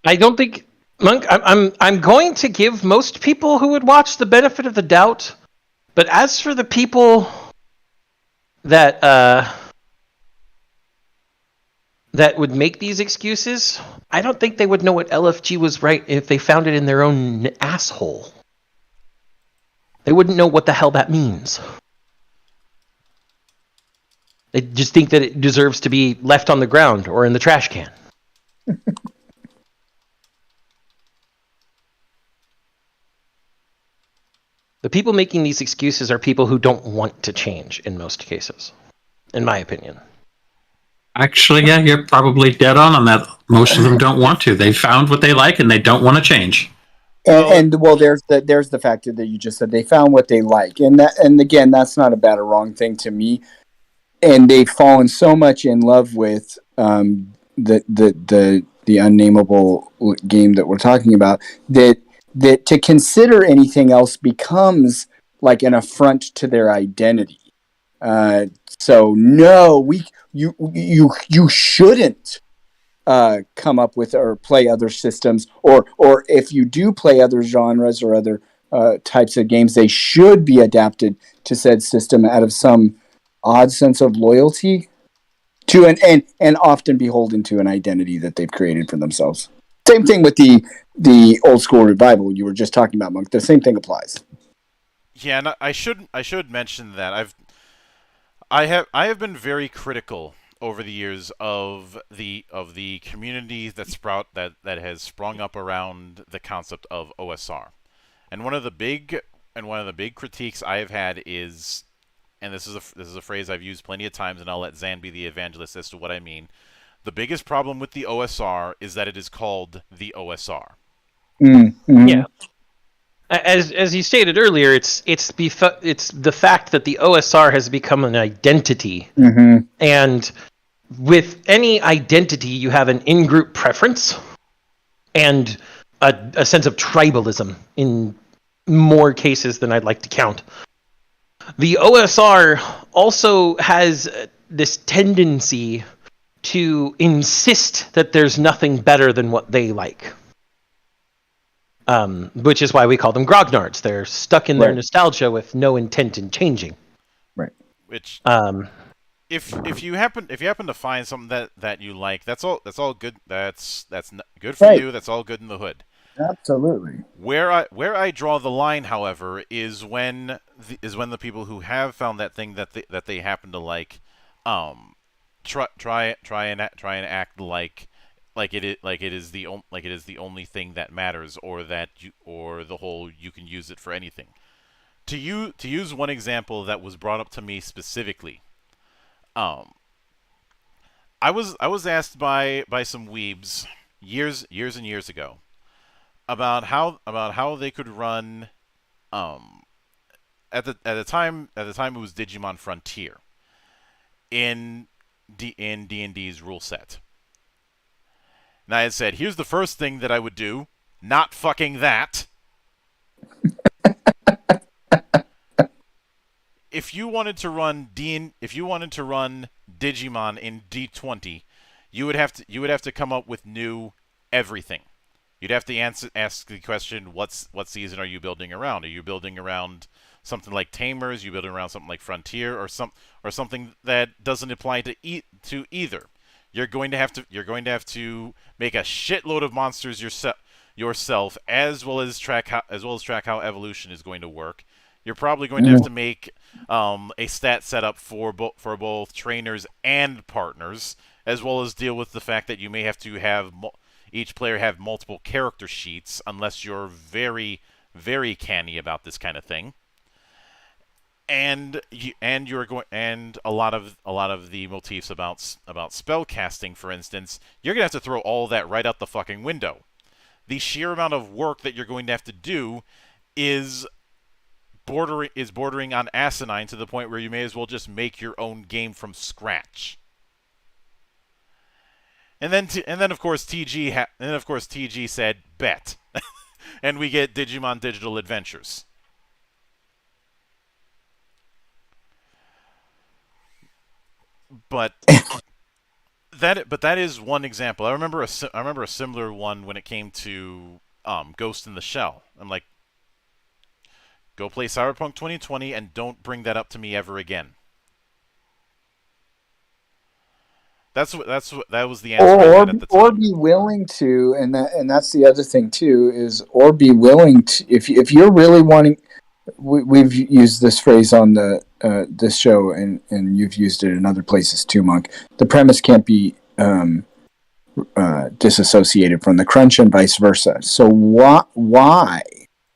I don't think Monk. I'm going to give most people who would watch the benefit of the doubt, but as for the people that that would make these excuses, I don't think they would know what LFG was right if they found it in their own asshole. They wouldn't know what the hell that means. They just think that it deserves to be left on the ground or in the trash can. The people making these excuses are people who don't want to change in most cases, in my opinion. Actually, yeah, you're probably dead on that. Most of them don't want to. They found what they like and they don't want to change. Well, there's the factor that you just said. They found what they like, and again, that's not a bad or wrong thing to me. And they've fallen so much in love with the unnameable game that we're talking about that to consider anything else becomes like an affront to their identity. So no, you shouldn't come up with or play other systems, or if you do play other genres or other types of games, they should be adapted to said system out of some odd sense of loyalty to and often beholden to an identity that they've created for themselves. Same thing with the old school revival you were just talking about, Monk. The same thing applies. Yeah, and I should mention that I have been very critical over the years of the community that has sprung up around the concept of OSR. And one of the big critiques I have had is, and this is a phrase I've used plenty of times, and I'll let Zan be the evangelist as to what I mean. The biggest problem with the OSR is that it is called the OSR. Mm-hmm. Yeah. As you stated earlier, it's the fact that the OSR has become an identity, Mm-hmm. and with any identity, you have an in-group preference and a sense of tribalism in more cases than I'd like to count. The OSR also has this tendency to insist that there's nothing better than what they like. Which is why we call them grognards. They're stuck in their nostalgia with no intent in changing. Right. Which if you happen to find something that you like, that's all good. That's good for you. That's all good in the hood. Absolutely. Where I draw the line, however, is when the people who have found that thing that they happen to like, try and act like it is the only thing that matters, or the whole you can use it for anything. To use one example that was brought up to me specifically, I was asked by some weebs years and years ago about how they could run at the time it was Digimon Frontier in D&D's rule set. And I had said, here's the first thing that I would do, not fucking that. If you wanted to run Digimon in D20, you would have to come up with new everything. You'd have to ask the question, what season are you building around? Are you building around something like Tamers? Are you building around something like Frontier, or something that doesn't apply to either? You're going to have to make a shitload of monsters yourself, as well as track how evolution is going to work. You're probably going to have to make a stat setup for both trainers and partners, as well as deal with the fact that you may have to have each player have multiple character sheets unless you're very, very canny about this kind of thing. And you're going, and a lot of the motifs about spell casting, for instance, you're gonna have to throw all that right out the fucking window. The sheer amount of work that you're going to have to do is bordering on asinine, to the point where you may as well just make your own game from scratch. And then of course TG said bet, and we get Digimon Digital Adventures. But that is one example. I remember a similar one when it came to Ghost in the Shell. I'm like, go play Cyberpunk 2020 and don't bring that up to me ever again. That was the answer I had at the time. Or be willing to, and that's the other thing too, is or be willing to, if you're really wanting. We've used this phrase on this show, and you've used it in other places too, Monk. The premise can't be disassociated from the crunch, and vice versa. So why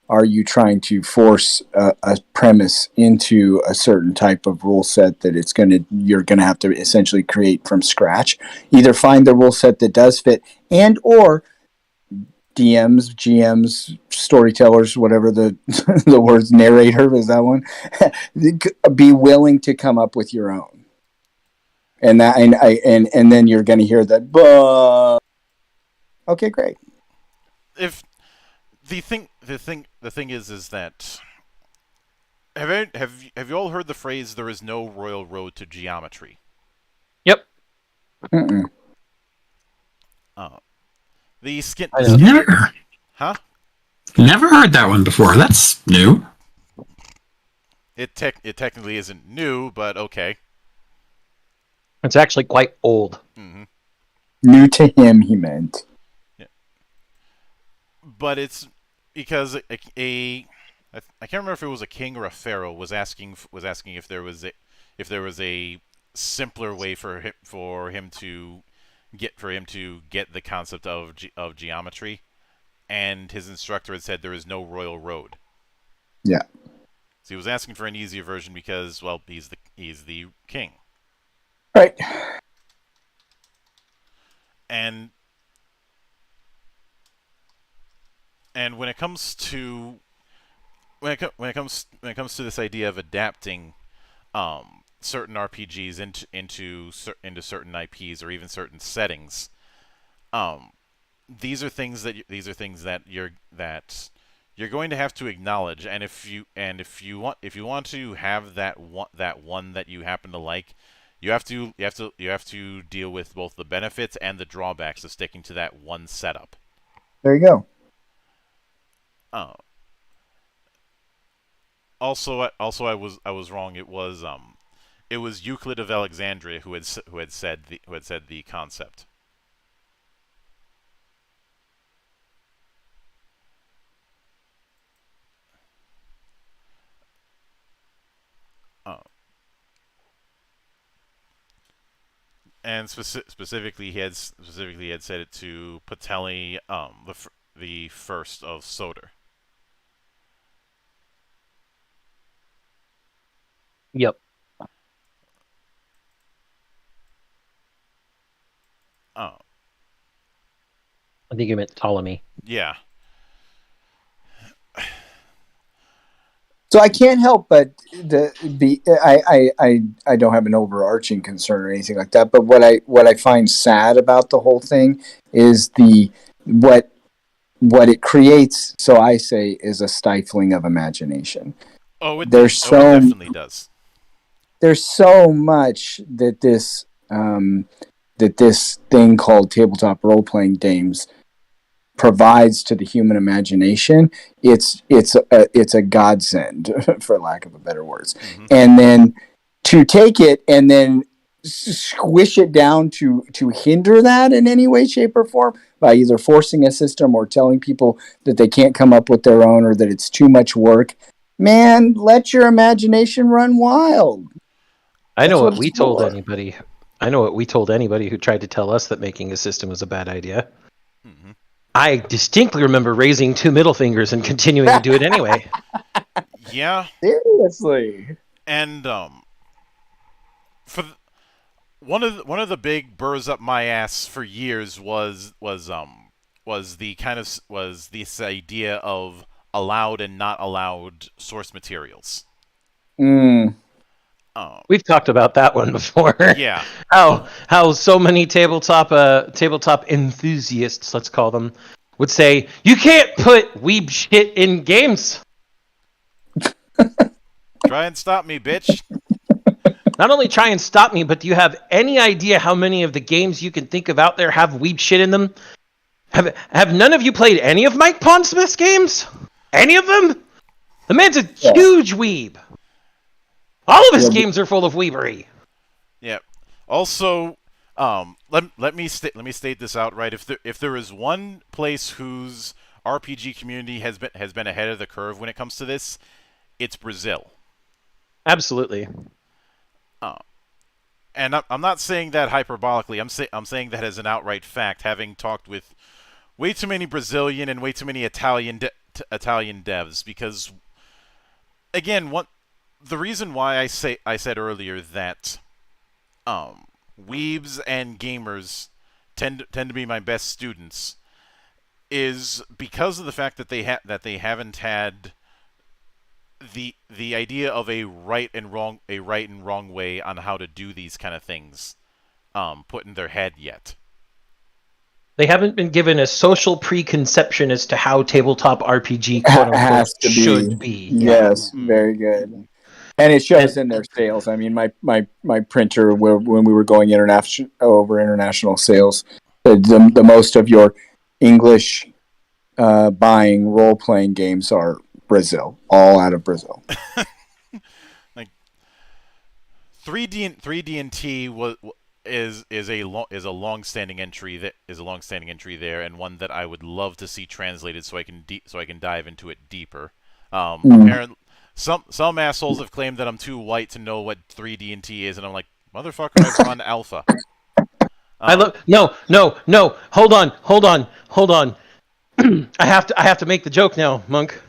are you trying to force a premise into a certain type of rule set that you're gonna have to essentially create from scratch? Either find the rule set that does fit, and or DMs, GMs, storytellers, whatever the the words, narrator, is that one? Be willing to come up with your own, and then you're going to hear that. But okay, great. If the thing is that have you all heard the phrase "there is no royal road to geometry"? Yep. Mm-mm. The skin. Never. Huh? Never heard that one before. That's new. It technically isn't new, but okay. It's actually quite old. Mm-hmm. New to him, he meant. Yeah. But it's because I can't remember if it was a king or a pharaoh was asking if there was a simpler way for him to get the concept of geometry, and his instructor had said there is no royal road. Yeah. So he was asking for an easier version because, well, he's the king. Right. And when it comes to this idea of adapting certain RPGs into certain IPs or even certain settings, these are things that you're going to have to acknowledge. And if you want to have that one that you happen to like, you have to deal with both the benefits and the drawbacks of sticking to that one setup. There you go. Also, I was wrong. It was Euclid of Alexandria who had said the concept. And specifically, he had said it to Patelli, the first of Soder. Yep. Oh. I think you meant Ptolemy. Yeah. So I can't help but I don't have an overarching concern or anything like that. But what I find sad about the whole thing is what it creates. So I say is a stifling of imagination. Oh, it definitely does. There's so much that this thing called tabletop role playing games provides to the human imagination. It's a godsend, for lack of a better words. Mm-hmm. And then to take it and then squish it down to hinder that in any way, shape, or form by either forcing a system or telling people that they can't come up with their own or that it's too much work. Man, let your imagination run wild. I know what we told anybody. I know what we told anybody who tried to tell us that making a system was a bad idea. Mhm. I distinctly remember raising 2 middle fingers and continuing to do it anyway. Yeah, Seriously. and for one of the big burrs up my ass for years was this idea of allowed and not allowed source materials. Mm. We've talked about that one before. Yeah. How so many tabletop enthusiasts, let's call them, would say you can't put weeb shit in games. Try and stop me, bitch. Not only try and stop me, but do you have any idea how many of the games you can think of out there have weeb shit in them? Have none of you played any of Mike Pondsmith's games? Any of them? The man's a huge weeb. All of his games are full of weebery. Yeah. Also, let me state this outright. If there is one place whose RPG community has been ahead of the curve when it comes to this, it's Brazil. Absolutely. And I'm not saying that hyperbolically. I'm saying that as an outright fact, having talked with way too many Brazilian and way too many Italian devs. Because again, the reason why I said earlier that weebs and gamers tend to be my best students is because of the fact that they haven't had the idea of a right and wrong way on how to do these kind of things put in their head yet. They haven't been given a social preconception as to how tabletop RPG quote unquote should be. Yes, very good. And it shows in their sales. I mean, my printer, when we were going over international sales, the most of your English buying role-playing games are Brazil, all out of Brazil. Like 3D&T is a long-standing entry there, and one that I would love to see translated so I can dive into it deeper. Apparently, some assholes have claimed that I'm too white to know what 3D&T is, and I'm like, motherfucker, I've run alpha. No. Hold on. I have to make the joke now, Monk.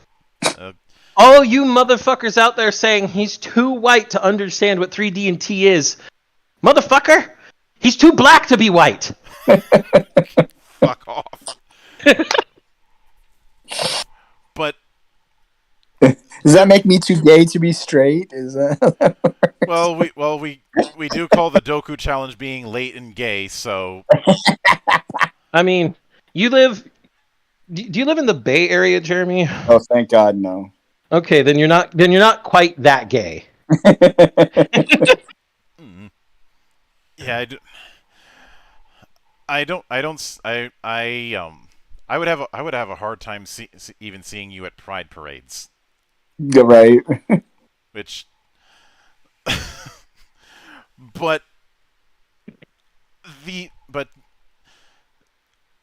All you motherfuckers out there saying he's too white to understand what 3D&T is, motherfucker, he's too black to be white. Fuck off. But does that make me too gay to be straight? Is that we do call the Doku challenge being late and gay, so I mean, do you live in the Bay Area, Jeremy? Oh, thank God, no. Okay, then you're not quite that gay. Yeah, I would have a hard time even seeing you at pride parades. Right. Which but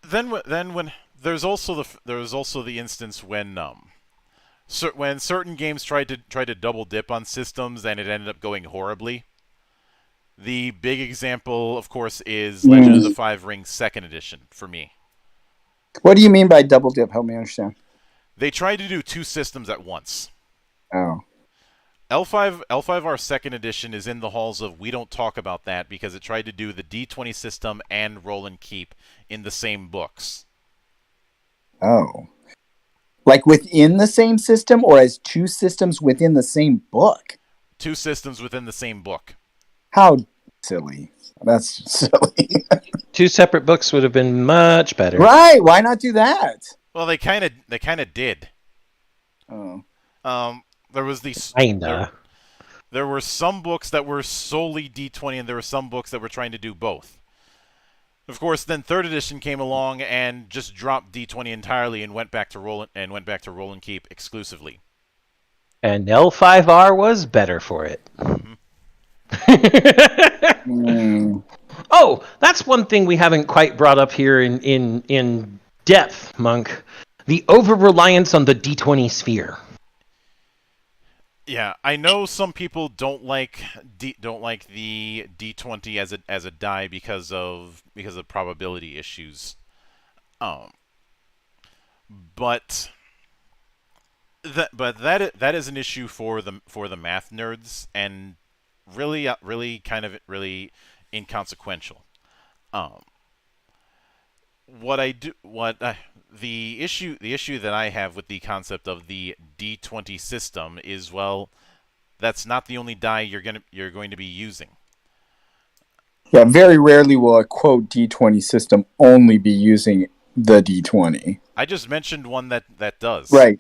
then when there's also the instance when certain games tried to double dip on systems and it ended up going horribly. The big example, of course, is Legend of the Five Rings 2nd Edition for me. What do you mean by double dip? Help me understand. They tried to do two systems at once. Oh. L5R 2nd Edition is in the halls of we don't talk about that because it tried to do the D20 system and roll and keep in the same books. Oh. Like within the same system or as two systems within the same book? Two systems within the same book. How silly. That's silly. Two separate books would have been much better. Right. Why not do that? Well, they kind of did. Oh. There was these. Kinda. There were some books that were solely D20, and there were some books that were trying to do both. Of course, then 3rd edition came along and just dropped D20 entirely and went back to roll and keep exclusively. And L5R was better for it. Oh, that's one thing we haven't quite brought up here in depth, Monk. The over-reliance on the D20 sphere. Yeah, I know some people don't like the D20 as a die because of probability issues. Um, but that is an issue for the math nerds, and really kind of really inconsequential. Um, what I do what the issue that I have with the concept of the D20 system is, well, that's not the only die you're going to be using. Yeah, very rarely will a quote D20 system only be using the D20. I just mentioned one that does. Right.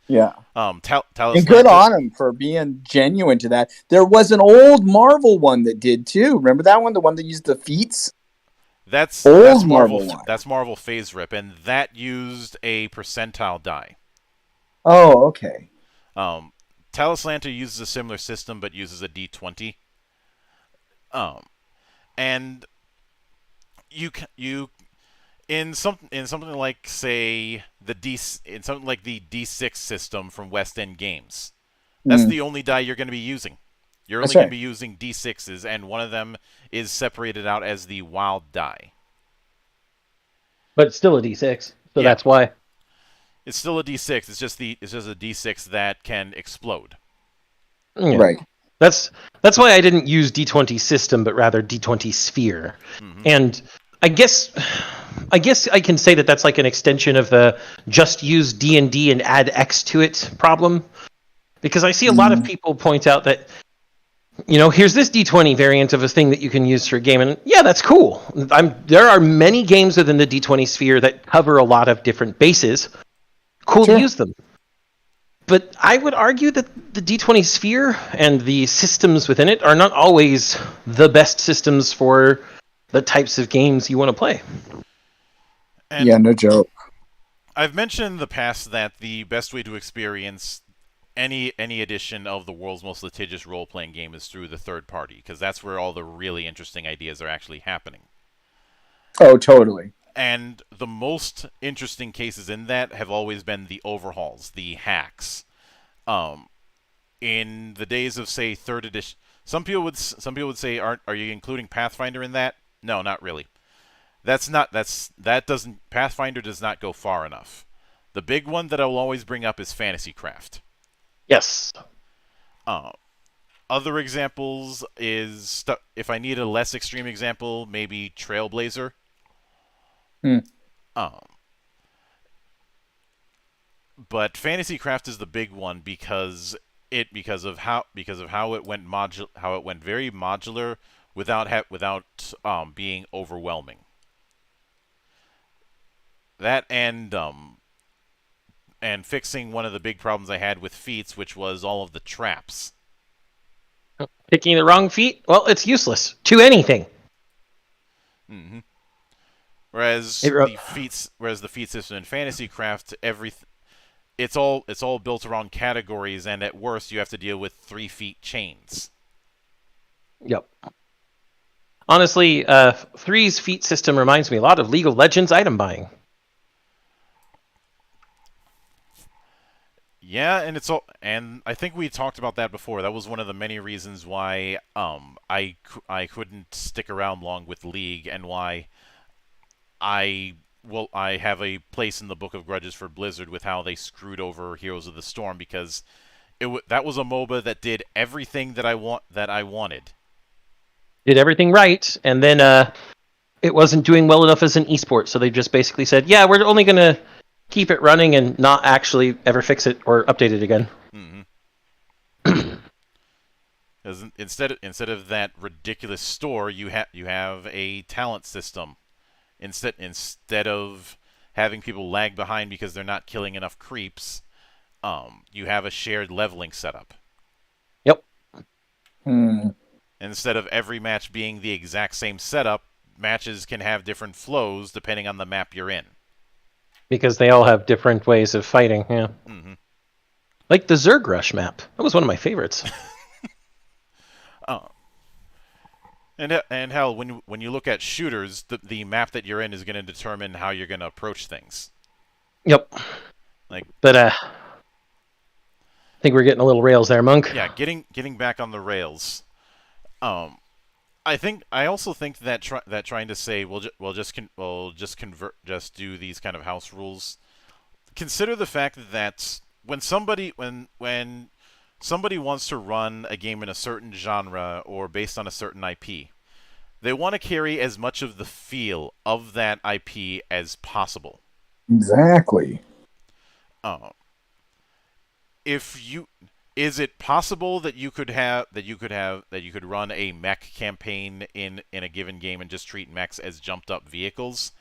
Yeah. Talos And good Lanta. on him for being genuine to that. There was an old Marvel one that did too. Remember that one? The one that used the feats? That's Old Marvel. Marvel one. That's Marvel Phase Rip, and that used a percentile die. Oh, okay. Talos Lanta uses a similar system, but uses a D20. And you in something like, say, in something like the D6 system from West End Games. That's the only die you're going to be using. You're only That's going to right. be using D6s, and one of them is separated out as the wild die. But it's still a D6, so Yeah. that's why. It's still a D6. It's just a D6 that can explode. Yeah. Right. That's why I didn't use D20 system, but rather D20 sphere. And I guess I can say that that's like an extension of the just use D&D and add X to it problem. Because I see a lot of people point out that, here's this D20 variant of a thing that you can use for a game, and yeah, that's cool. There are many games within the D20 sphere that cover a lot of different bases. Cool Sure. to use them. But I would argue that the D20 sphere and the systems within it are not always the best systems for the types of games you want to play. And Yeah, no joke. I've mentioned in the past that the best way to experience any edition of the world's most litigious role-playing game is through the third party, because that's where all the really interesting ideas are actually happening. Oh, totally. And the most interesting cases in that have always been the overhauls, the hacks. In the days of, say, third edition, some people would say, are you including Pathfinder in that? No, not really. Pathfinder does not go far enough. The big one that I will always bring up is Fantasy Craft. Yes. Other examples is, if I need a less extreme example, maybe Trailblazer. But Fantasy Craft is the big one because of how it went very modular without being overwhelming. That and fixing one of the big problems I had with feats, which was all of the traps. Picking the wrong feat? Well, it's useless to anything. Whereas the feat system in Fantasy Craft, it's all built around categories, and at worst you have to deal with 3 feat chains. Yep. Honestly, 3's feat system reminds me a lot of League of Legends item buying. Yeah, and I think we talked about that before. That was one of the many reasons why I couldn't stick around long with League, and why I have a place in the Book of Grudges for Blizzard with how they screwed over Heroes of the Storm, because that was a MOBA that did everything that I wanted. Did everything right, and then it wasn't doing well enough as an esport, so they just basically said, yeah, we're only going to keep it running and not actually ever fix it or update it again. Instead of that ridiculous store, you have a talent system. Instead of having people lag behind because they're not killing enough creeps, you have a shared leveling setup. Yep. Instead of every match being the exact same setup, matches can have different flows depending on the map you're in. Because they all have different ways of fighting, yeah. Like the Zerg Rush map. That was one of my favorites. And hell, when you look at shooters, the map that you're in is going to determine how you're going to approach things. Yep. Like, But I think we're getting a little rails there, Monk. Yeah, getting back on the rails. I also think that trying to say just do these kind of house rules. Consider the fact that when somebody wants to run a game in a certain genre or based on a certain IP, they want to carry as much of the feel of that IP as possible. Exactly. Is it possible that you could run a mech campaign in a given game and just treat mechs as jumped up vehicles?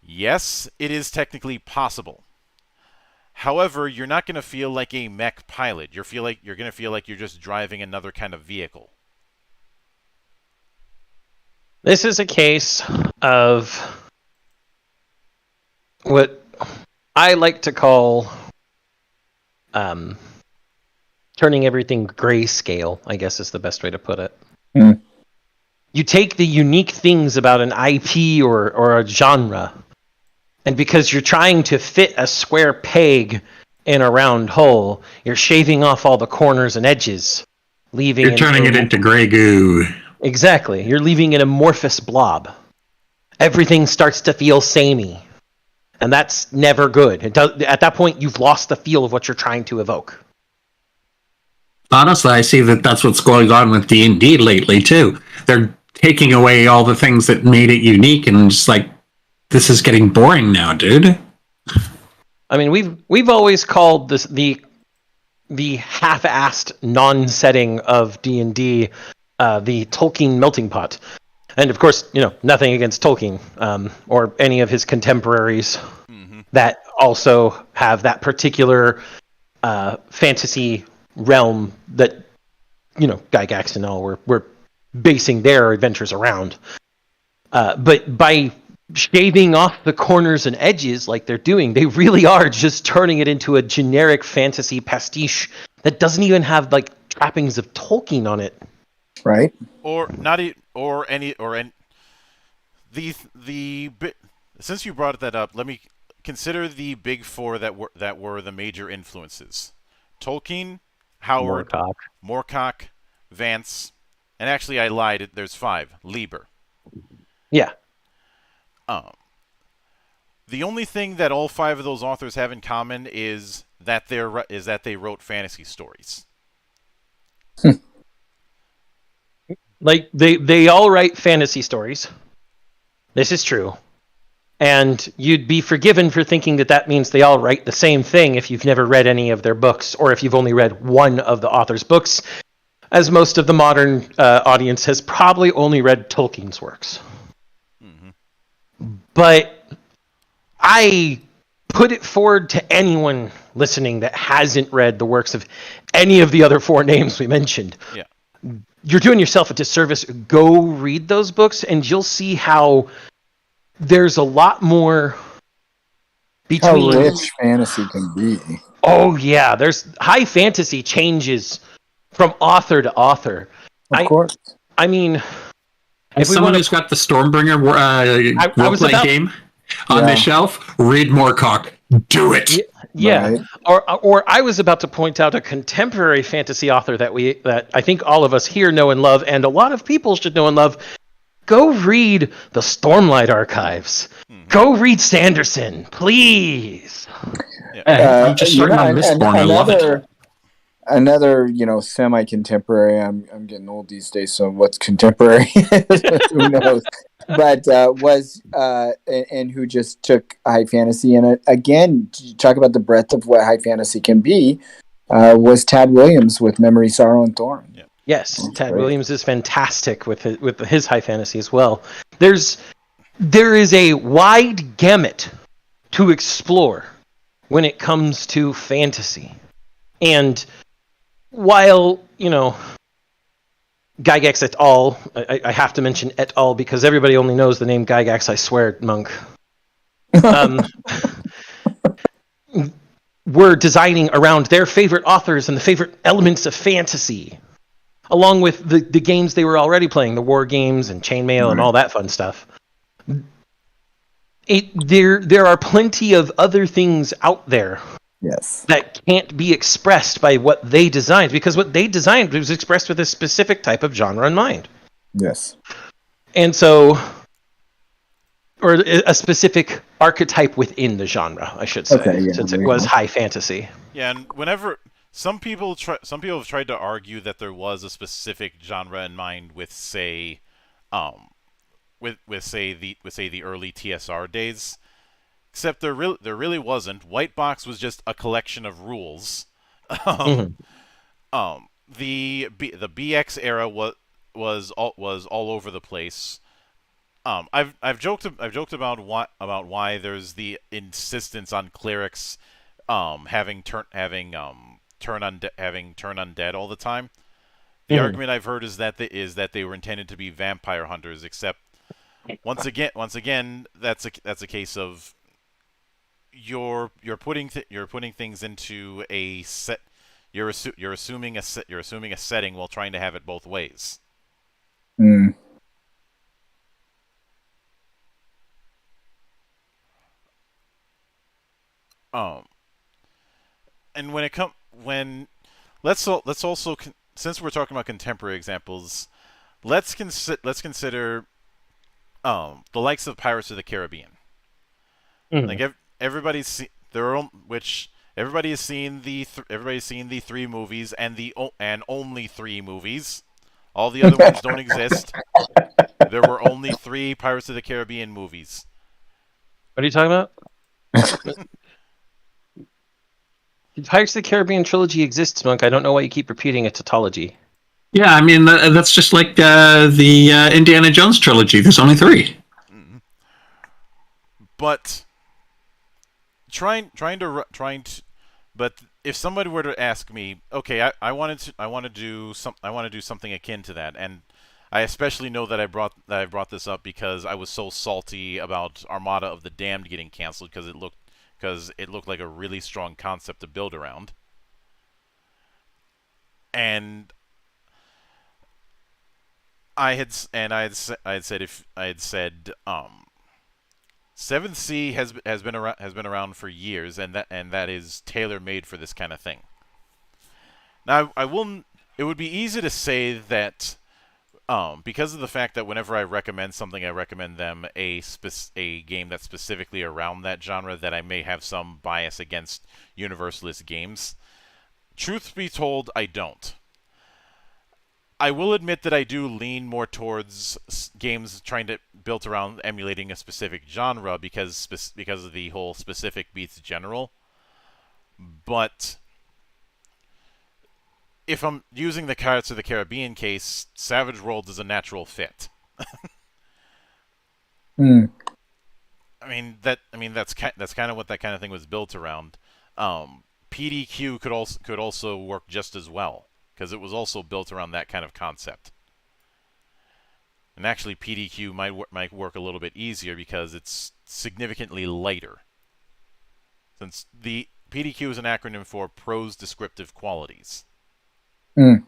Yes, it is technically possible. However, you're not going to feel like a mech pilot. You're going to feel like you're just driving another kind of vehicle. This is a case of what I like to call turning everything grayscale, I guess is the best way to put it. Mm. You take the unique things about an IP or a genre, and because you're trying to fit a square peg in a round hole, you're shaving off all the corners and edges, leaving You're turning it into gray goo. Exactly. You're leaving an amorphous blob. Everything starts to feel samey. And that's never good. At that point, you've lost the feel of what you're trying to evoke. Honestly, I see that that's what's going on with D&D lately, too. They're taking away all the things that made it unique, and just like, this is getting boring now, dude. I mean, we've always called this the half-assed non-setting of D&D the Tolkien melting pot. And of course, nothing against Tolkien or any of his contemporaries that also have that particular fantasy realm that, Gygax and all were basing their adventures around. But by shaving off the corners and edges like they're doing, they really are just turning it into a generic fantasy pastiche that doesn't even have like trappings of Tolkien on it. Right. Or not or any since you brought that up, let me consider the big four that were the major influences: Tolkien, Howard, Moorcock, Vance, and actually I lied. There's 5. Lieber. Yeah. The only thing that all 5 of those authors have in common is that they wrote fantasy stories. Like they all write fantasy stories. This is true. And you'd be forgiven for thinking that means they all write the same thing if you've never read any of their books, or if you've only read one of the author's books, as most of the modern audience has probably only read Tolkien's works. But I put it forward to anyone listening that hasn't read the works of any of the other 4 names we mentioned. Yeah. You're doing yourself a disservice. Go read those books, and you'll see how there's a lot more between... How rich fantasy can be. Oh, yeah. There's high fantasy changes from author to author. Of course. I mean... As someone who's got the Stormbringer roleplay game on the shelf, read Moorcock. Do it. Yeah. Right. Or I was about to point out a contemporary fantasy author that I think all of us here know and love, and a lot of people should know and love. Go read the Stormlight Archives. Go read Sanderson, please. I'm just starting on Mistborn. I love it. Another, semi-contemporary. I'm getting old these days, so what's contemporary? Who knows? But and who just took high fantasy and again, talk about the breadth of what high fantasy can be. Was Tad Williams with Memory, Sorrow, and Thorn? Yeah. Yes, Tad Williams is fantastic with his high fantasy as well. There is a wide gamut to explore when it comes to fantasy, and while, Gygax et al., I have to mention et al. Because everybody only knows the name Gygax, I swear, Monk. We're designing around their favorite authors and the favorite elements of fantasy, along with the games they were already playing, the war games and chainmail and all that fun stuff. There are plenty of other things out there Yes. that can't be expressed by what they designed, because what they designed was expressed with a specific type of genre in mind. Yes. And so, or a specific archetype within the genre, I should say, Okay, yeah, since there it you was go. high fantasy. Yeah, and whenever some people have tried to argue that there was a specific genre in mind with say, the early TSR days. Except there really wasn't. White Box was just a collection of rules. um, Mhm. the BX era was all over the place. I've joked about why there's the insistence on clerics having turn undead all the time. The Mhm. argument I've heard is that they were intended to be vampire hunters, except once again that's a case of you're putting things into a set. You're assuming a setting while trying to have it both ways. Mm. Um, and let's also since we're talking about contemporary examples, let's consider the likes of Pirates of the Caribbean. Mhm. Like everybody's their own, which everybody's seen everybody's seen the three movies and only three movies. All the other ones don't exist. There were only three Pirates of the Caribbean movies. What are you talking about? The Pirates of the Caribbean trilogy exists, Monk. I don't know why you keep repeating a tautology. Yeah, I mean that's just like the Indiana Jones trilogy. There's only 3. But trying to but if somebody were to ask me, okay, I want to do something akin to that, and I especially know that I brought this up because I was so salty about Armada of the Damned getting canceled because it looked like a really strong concept to build around. And I had said Seventh Sea has been around for years, and that is tailor made for this kind of thing. Now I will. It would be easy to say that because of the fact that whenever I recommend something, I recommend them a game that's specifically around that genre, that I may have some bias against Universalist games. Truth be told, I don't. I will admit that I do lean more towards games trying to built around emulating a specific genre because of the whole specific beats general. But if I'm using the Pirates of the Caribbean case, Savage Worlds is a natural fit. Mm. That's kind of what that kind of thing was built around. PDQ could also work just as well because it was also built around that kind of concept. And actually, PDQ might work a little bit easier because it's significantly lighter. Since the PDQ is an acronym for Prose Descriptive Qualities. Mm.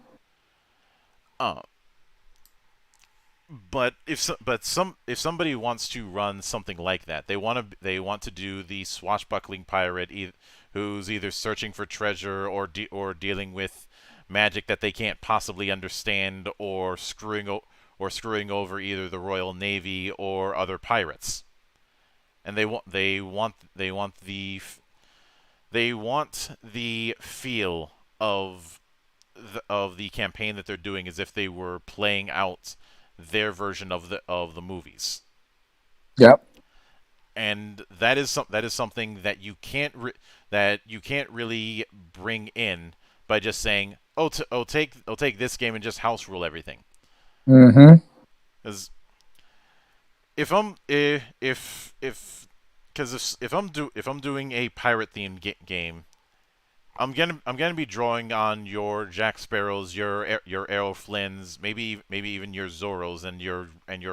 But if somebody wants to run something like that, they want to do the swashbuckling pirate who's either searching for treasure or dealing with magic that they can't possibly understand, or screwing over either the Royal Navy or other pirates. And they want the feel of the campaign that they're doing as if they were playing out their version of the movies. Yep. And that is something that you can't really bring in by just saying, take this game and just house rule everything. Mm-hmm. Because if I'm doing a pirate themed game, I'm gonna be drawing on your Jack Sparrows, your Errol Flynns, maybe even your Zorros and your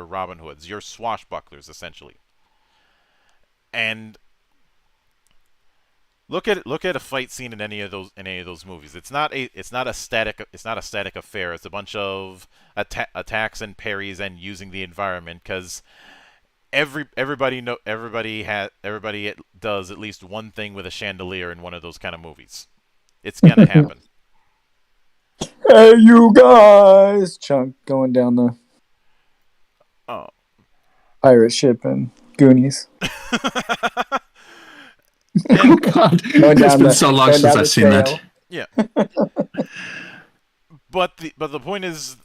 Robin Hoods, your swashbucklers essentially. And look at a fight scene in any of those movies. It's not a static affair. It's a bunch of attacks and parries and using the environment, because everybody does at least one thing with a chandelier in one of those kind of movies. It's gonna happen. Hey, you guys! Chunk going down the Oh. pirate ship and Goonies. Oh God, it's been so long since I've seen that. Yeah. But the point is,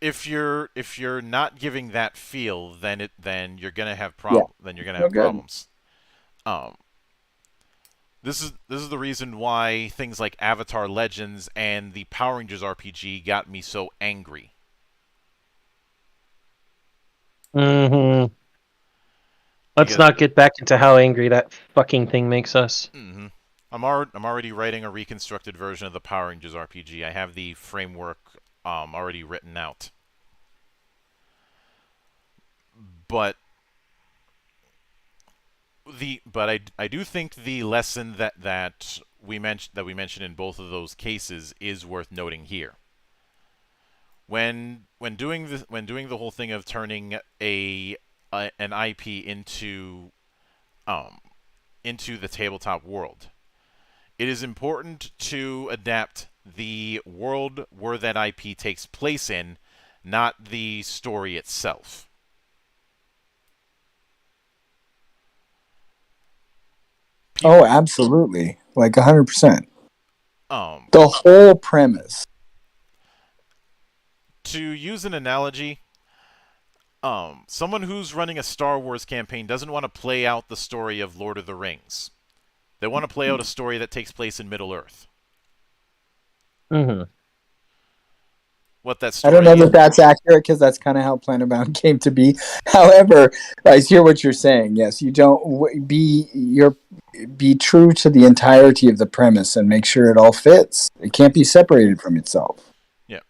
if you're not giving that feel, then you're gonna have problems. This is the reason why things like Avatar Legends and the Power Rangers RPG got me so angry. Mm-hmm. Let's not get back into how angry that fucking thing makes us. Mm-hmm. I'm already writing a reconstructed version of the Power Rangers RPG. I have the framework already written out. But I do think the lesson that we mentioned in both of those cases is worth noting here. When doing the whole thing of turning an IP into the tabletop world, it is important to adapt the world where that IP takes place in, not the story itself. Oh, absolutely. Like 100%. The Um, whole premise. to use an analogy, someone who's running a Star Wars campaign doesn't want to play out the story of Lord of the Rings. They want to play out a story that takes place in Middle-earth. Mm-hmm. What that I story don't know is. that that's accurate because that's kind of how Planet Bound came to be. However, I hear what you're saying. Yes, you don't be true to the entirety of the premise and make sure it all fits. It can't be separated from itself. Yeah.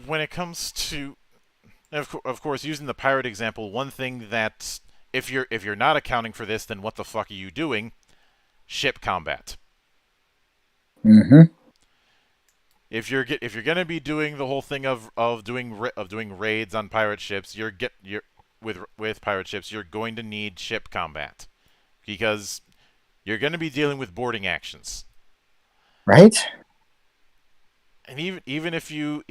When it comes to, of course, using the pirate example, one thing that if you're not accounting for this, then what the fuck are you doing? Ship combat. Mm-hmm. If you're gonna be doing the whole thing of doing raids on pirate ships, with pirate ships, you're going to need ship combat because you're going to be dealing with boarding actions. Right? And even if you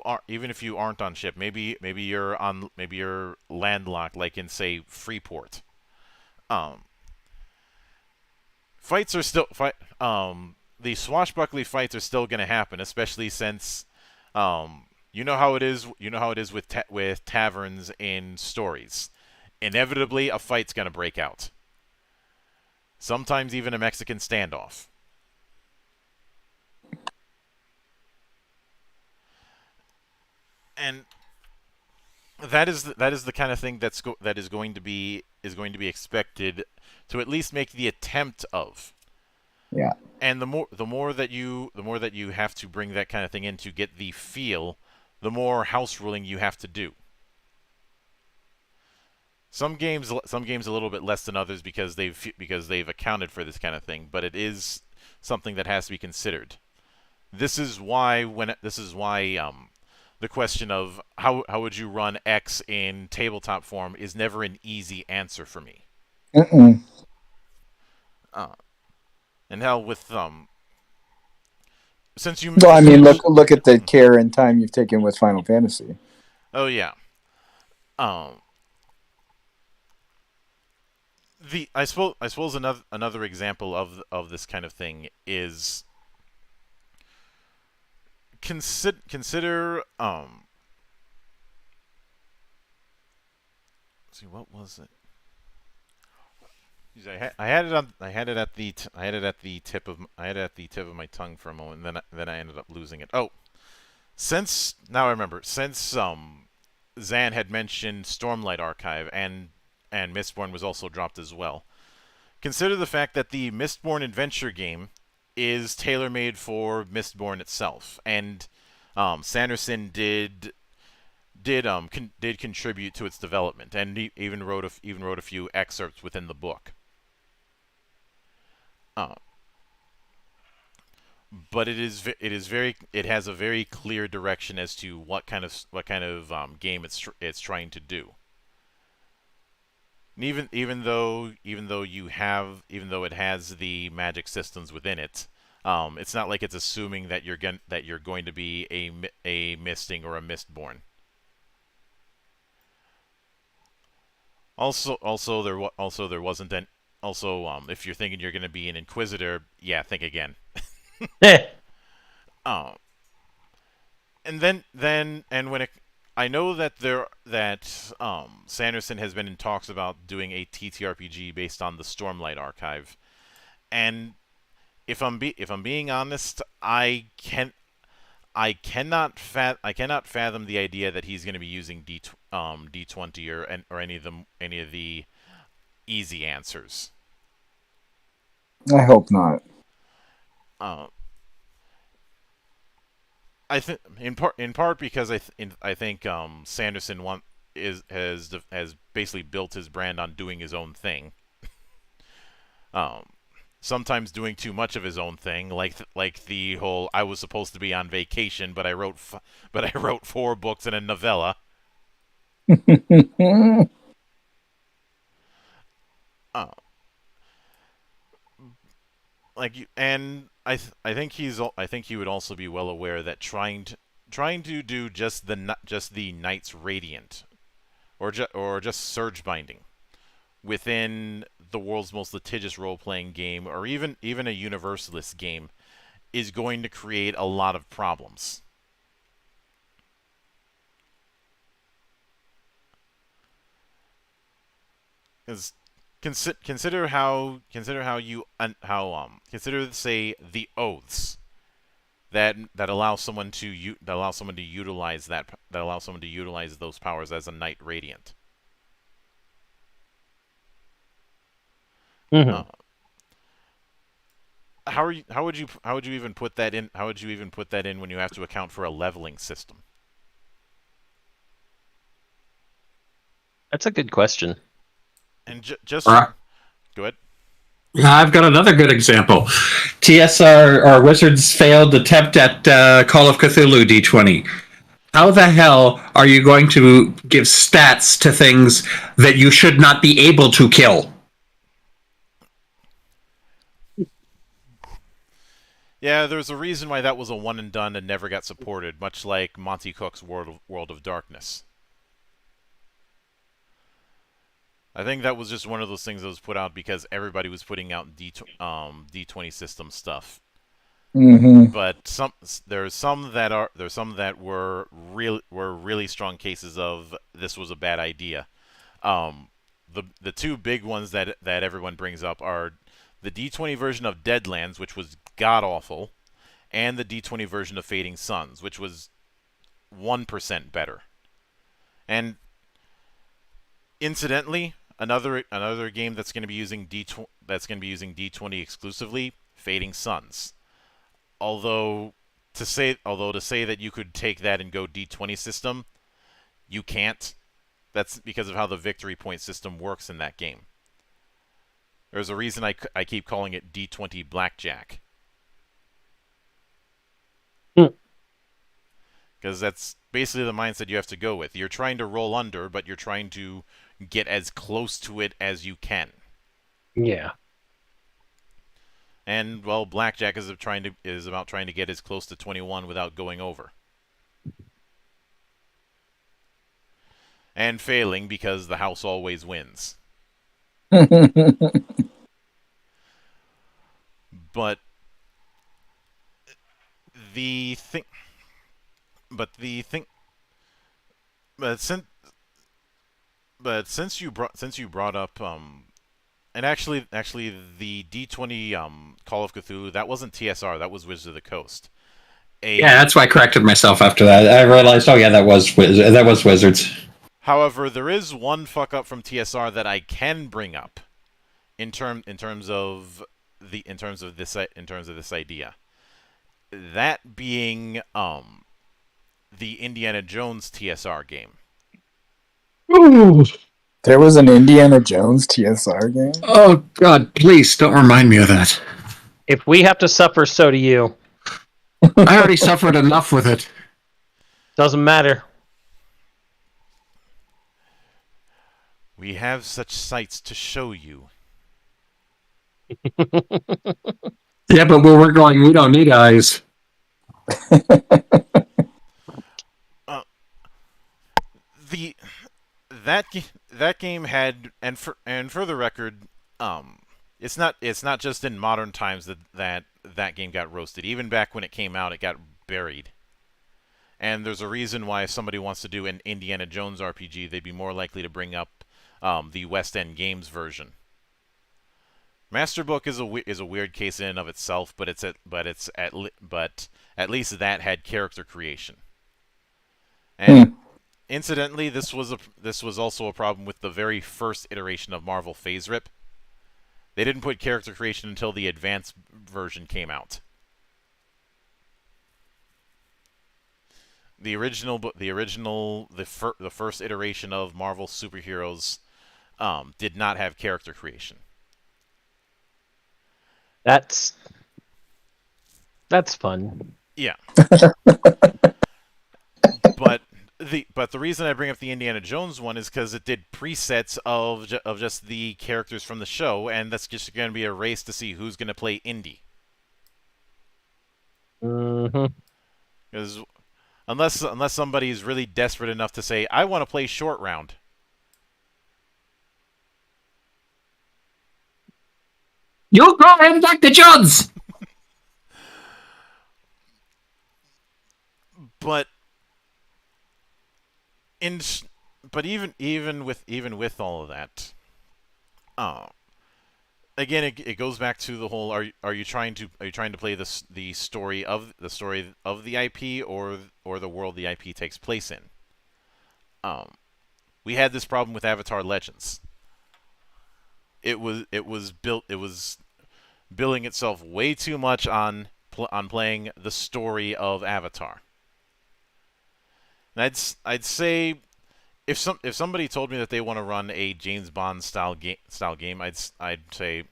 aren't on ship, maybe you're landlocked, like in say Freeport. Fights are still the swashbuckly fights are still going to happen, especially since you know how it is with taverns in stories. Inevitably, a fight's going to break out. Sometimes even a Mexican standoff. And that is the kind of thing that is going to be expected to at least make the attempt of. Yeah. And the more that you have to bring that kind of thing in to get the feel, the more house ruling you have to do. Some games a little bit less than others because they've accounted for this kind of thing, but it is something that has to be considered. This is why the question of how would you run X in tabletop form is never an easy answer for me. Mm-mm. And hell, with since you Well, I mean, look at the care and time you've taken with Final Fantasy. Oh yeah. I suppose another example of this kind of thing is consider let's see, what was it? I had it at the tip of my tongue for a moment, and then I ended up losing it. Oh, now I remember. Since Zan had mentioned Stormlight Archive and Mistborn was also dropped as well. Consider the fact that the Mistborn adventure game is tailor-made for Mistborn itself, and Sanderson did contribute to its development, and he even wrote a few excerpts within the book. but it has a very clear direction as to what kind of game it's trying to do. And even though it has the magic systems within it, it's not like it's assuming that you're going to be a misting or a mistborn. There wasn't an if you're thinking you're going to be an inquisitor, yeah, think again. Um, and then when it, I know that Sanderson has been in talks about doing a TTRPG based on the Stormlight archive, and if I'm being honest, I cannot fathom the idea that he's going to be using D20 or any of the easy answers. I hope not. I think in part because I think Sanderson has basically built his brand on doing his own thing. Sometimes doing too much of his own thing, like the whole I was supposed to be on vacation, but I wrote 4 books and a novella. I think he would also be well aware that trying to do just the Knights Radiant or just Surge Binding within the world's most litigious role-playing game, or even a Universalist game, is going to create a lot of problems. Because consider say the oaths that allow someone to utilize those powers as a Knight Radiant. Mm-hmm. How would you even put that in? How would you even put that in when you have to account for a leveling system? That's a good question. And just Uh, go ahead. I've got another good example. TSR or Wizards failed attempt at Call of Cthulhu D20. How the hell are you going to give stats to things that you should not be able to kill? Yeah, there's a reason why that was a one and done and never got supported, much like Monty Cook's World of Darkness. I think that was just one of those things that was put out because everybody was putting out D20 system stuff. Mm-hmm. But there's some that were really strong cases of this was a bad idea. The 2 big ones that everyone brings up are the D20 version of Deadlands, which was god awful, and the D20 version of Fading Suns, which was 1% better. And incidentally, another game that's going to be using D20 exclusively, Fading Suns. Although to say that you could take that and go D20 system, you can't. That's because of how the victory point system works in that game. There's a reason I keep calling it D20 Blackjack. Because that's basically the mindset you have to go with. You're trying to roll under, but you're trying to get as close to it as you can. Yeah. And well, Blackjack is about trying to get as close to 21 without going over. And failing because the house always wins. But since you brought up and actually the D20 Call of Cthulhu, that wasn't TSR, that was Wizards of the Coast. Yeah, that's why I corrected myself after that. I realized, oh yeah, that was Wizards. However, there is one fuck up from TSR that I can bring up in terms of this idea. That being the Indiana Jones TSR game. Ooh. There was an Indiana Jones TSR game? Oh God, please don't remind me of that. If we have to suffer, so do you. I already suffered enough with it. Doesn't matter. We have such sights to show you. Yeah, but where we're going, we don't need eyes. The that game had, and for the record, it's not just in modern times that game got roasted. Even back when it came out, it got buried. And there's a reason why if somebody wants to do an Indiana Jones RPG, they'd be more likely to bring up the West End Games version. Masterbook is a weird case in and of itself, but at least that had character creation. And incidentally, this was also a problem with the very first iteration of Marvel Phase Rip. They didn't put character creation until the advanced version came out. The first iteration of Marvel superheroes did not have character creation. That's fun. Yeah. But the reason I bring up the Indiana Jones one is because it did presets of just the characters from the show, and that's just going to be a race to see who's going to play Indy. Mm-hmm. Because unless somebody is really desperate enough to say, I want to play short round. You go and Dr. Jones! But even with all of that, again it goes back to the whole are you trying to play the story of the IP or the world the IP takes place in. We had this problem with Avatar Legends. It was billing itself way too much on playing the story of Avatar. And I'd say if somebody told me that they want to run a James Bond style game, I'd say,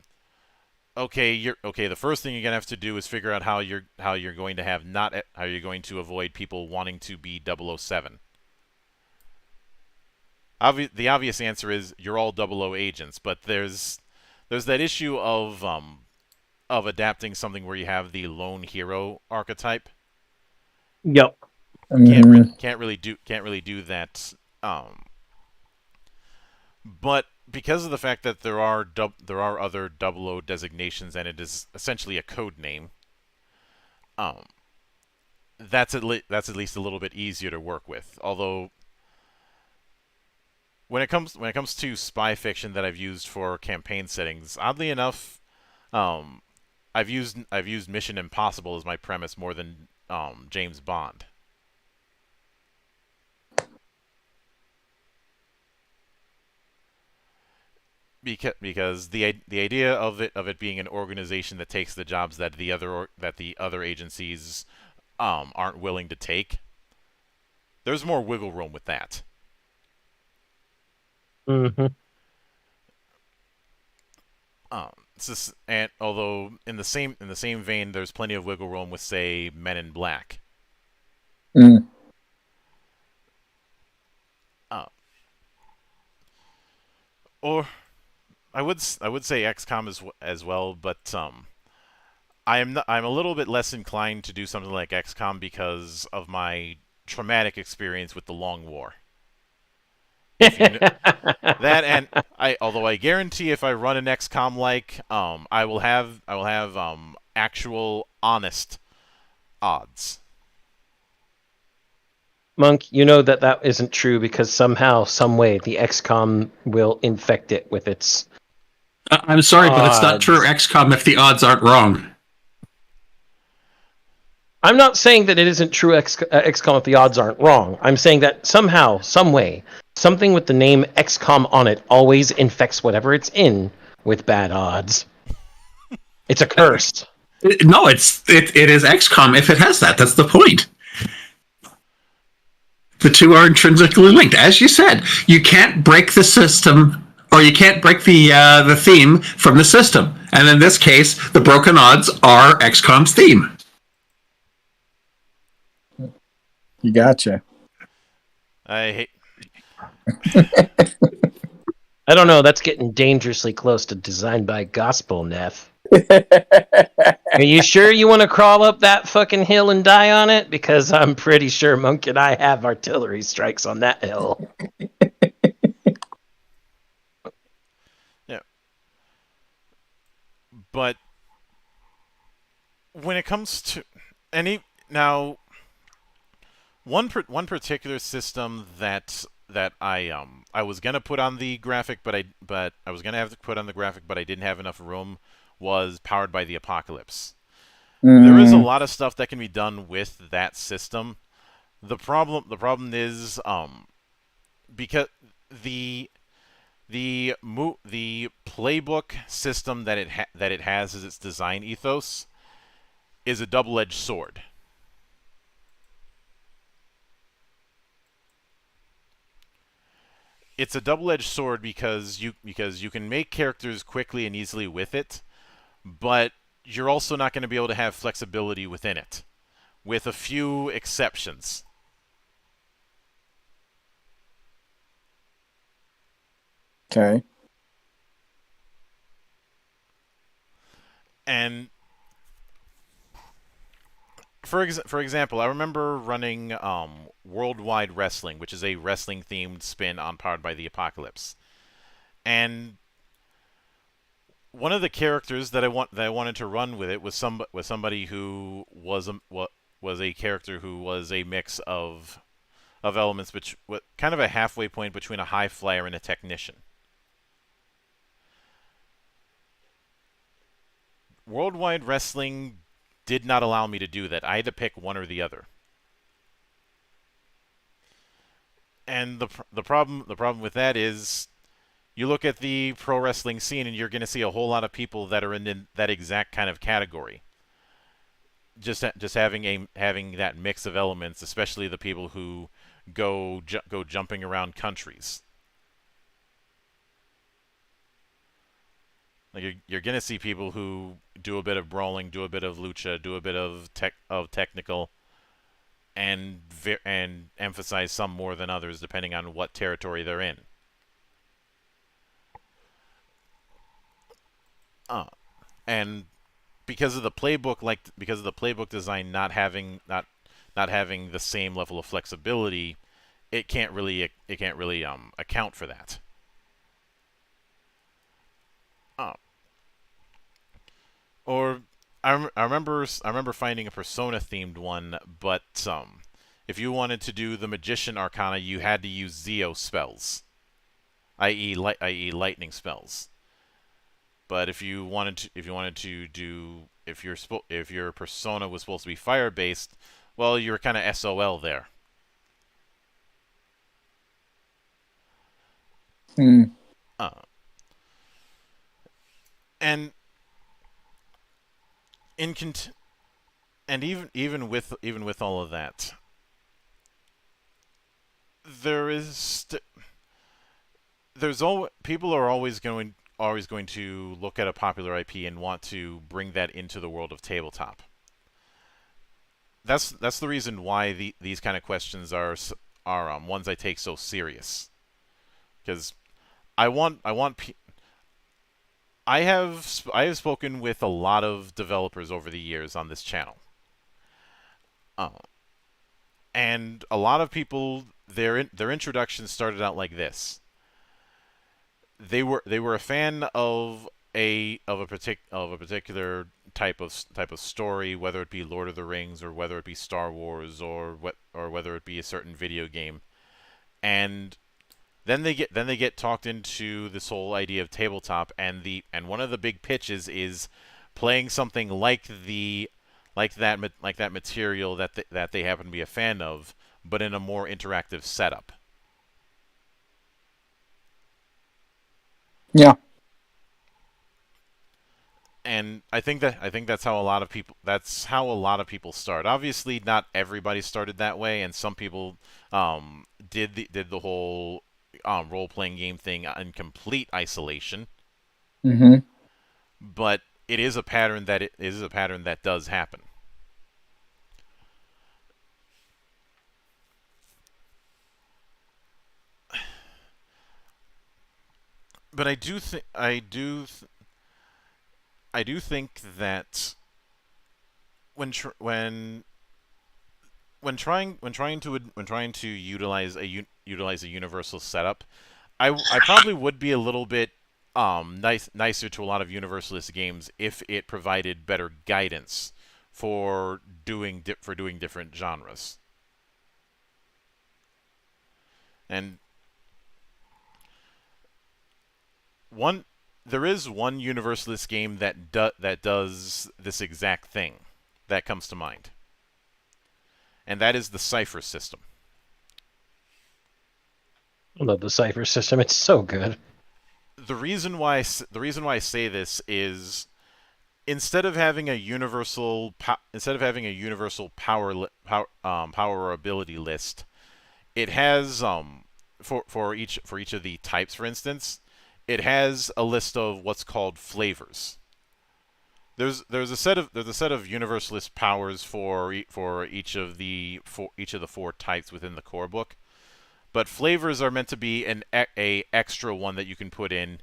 okay, the first thing you're gonna have to do is figure out how you're going to avoid people wanting to be 007. The obvious answer is you're all 00 agents, but there's that issue of adapting something where you have the lone hero archetype. Yep. Can't really do that. But because of the fact that there are other 00 designations and it is essentially a code name, that's at least a little bit easier to work with. Although when it comes to spy fiction that I've used for campaign settings, oddly enough, I've used Mission Impossible as my premise more than James Bond. Because the idea of it being an organization that takes the jobs that the other agencies aren't willing to take, there's more wiggle room with that. Mm-hmm. And although in the same vein, there's plenty of wiggle room with, say, Men in Black. Or I would say XCOM as well, but I'm a little bit less inclined to do something like XCOM because of my traumatic experience with the Long War. That, and although I guarantee if I run an XCOM like, I will have actual honest odds. Monk, you know that isn't true because somehow, some way, the XCOM will infect it with its. I'm sorry, but it's not true XCOM if the odds aren't wrong. I'm not saying that it isn't true XCOM if the odds aren't wrong. I'm saying that somehow, some way, something with the name XCOM on it always infects whatever it's in with bad odds. It's a curse. No, it is XCOM if it has that. That's the point. The two are intrinsically linked. As you said, you can't break the system, or you can't break the theme from the system. And in this case, the broken odds are XCOM's theme. You gotcha. I hate. I don't know. That's getting dangerously close to designed by gospel, Neff. Are you sure you want to crawl up that fucking hill and die on it? Because I'm pretty sure Monk and I have artillery strikes on that hill. Yeah. But when it comes to now, one particular system that I was gonna put on the graphic, but I was gonna have to put on the graphic, but I didn't have enough room, was Powered by the Apocalypse. There is a lot of stuff that can be done with that system. The problem is because the the playbook system that it has as its design ethos is a double-edged sword. It's a double-edged sword because you can make characters quickly and easily with it, but you're also not going to be able to have flexibility within it, with a few exceptions. Okay. And for example, I remember running Worldwide Wrestling, which is a wrestling-themed spin on Powered by the Apocalypse. And one of the characters that I wanted to run with it was somebody who was a character who was a mix of elements, which kind of a halfway point between a high flyer and a technician. Worldwide Wrestling did not allow me to do that. I had to pick one or the other. And the problem with that is, you look at the pro wrestling scene and you're going to see a whole lot of people that are in that exact kind of category. Just having that mix of elements, especially the people who go jumping around countries. Like you're going to see people who do a bit of brawling, do a bit of lucha, do a bit of technical, and emphasize some more than others depending on what territory they're in. And because of the playbook design not having the same level of flexibility, it can't really account for that. Or I remember finding a Persona themed one, but if you wanted to do the Magician Arcana, you had to use Zeo spells, i.e. lightning spells. But if your persona was supposed to be fire based, well, you're kind of SOL there. And even with all of that, people are always going to look at a popular IP and want to bring that into the world of tabletop. That's the reason why these kind of questions are ones I take so serious, because I have spoken with a lot of developers over the years on this channel, and a lot of people, their introduction started out like this. They were a fan of a particular type of story, whether it be Lord of the Rings or whether it be Star Wars or whether it be a certain video game, and then they get talked into this whole idea of tabletop, and one of the big pitches is playing something like that material that they happen to be a fan of, but in a more interactive setup. Yeah. And I think that's how a lot of people start. Obviously, not everybody started that way, and some people did the whole role-playing game thing in complete isolation. Mm-hmm. But it is a pattern that does happen. but I do think that when trying to utilize a universal setup, I probably would be a little bit nicer to a lot of universalist games if it provided better guidance for doing different genres. And one there is one universalist game that does this exact thing that comes to mind, and that is the Cipher system. I love the Cipher system. It's so good. The reason why I say this is instead of having a universal power or ability list, it has for each of the types, for instance, it has a list of what's called flavors. There's a set of universalist powers for each of the four types within the core book, but flavors are meant to be a extra one that you can put in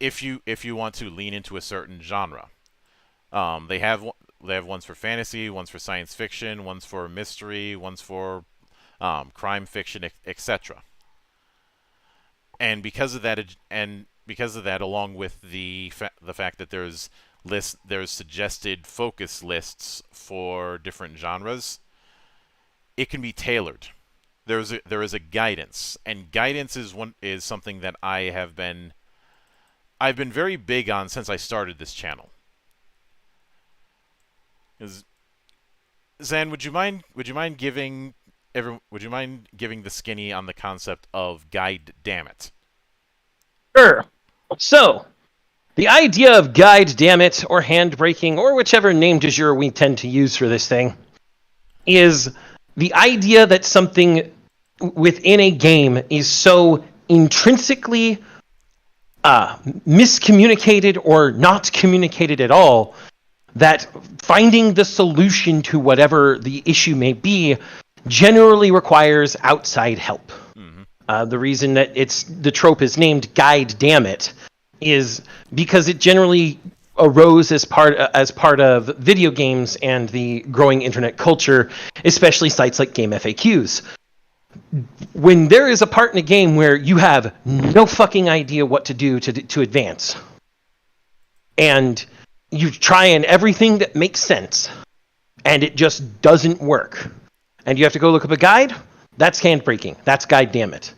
if you want to lean into a certain genre. They have ones for fantasy, ones for science fiction, ones for mystery, ones for crime fiction, etc. And because of that, along with the fact that there's suggested focus lists for different genres, it can be tailored. There is a guidance, and guidance is something that I've been very big on since I started this channel. Zan, would you mind giving the skinny on the concept of guide dammit? Sure. So, the idea of guide dammit or handbraking or whichever name du jour we tend to use for this thing is the idea that something within a game is so intrinsically miscommunicated or not communicated at all that finding the solution to whatever the issue may be generally requires outside help. The reason that the trope is named Guide Dammit is because it generally arose as part of video games and the growing internet culture, especially sites like Game FAQs. When there is a part in a game where you have no fucking idea what to do to advance, and you try in everything that makes sense, and it just doesn't work, and you have to go look up a guide, that's handbraking. That's Guide Dammit.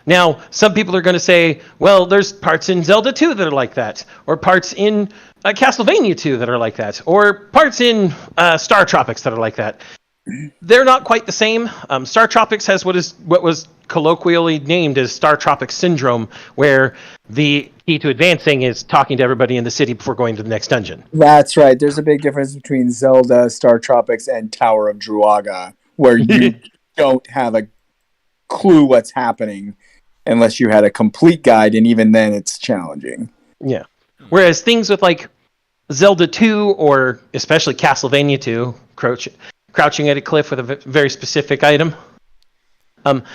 Now, some people are going to say, well, there's parts in Zelda 2 that are like that, or parts in Castlevania 2 that are like that, or parts in Star Tropics that are like that. They're not quite the same. Star Tropics has what was colloquially named as Star Tropics Syndrome, where the key to advancing is talking to everybody in the city before going to the next dungeon. That's right. There's a big difference between Zelda, Star Tropics, and Tower of Druaga, where you don't have a clue what's happening unless you had a complete guide, and even then it's challenging. Yeah. Whereas things with like Zelda 2 or especially Castlevania 2, crouching at a cliff with a very specific item,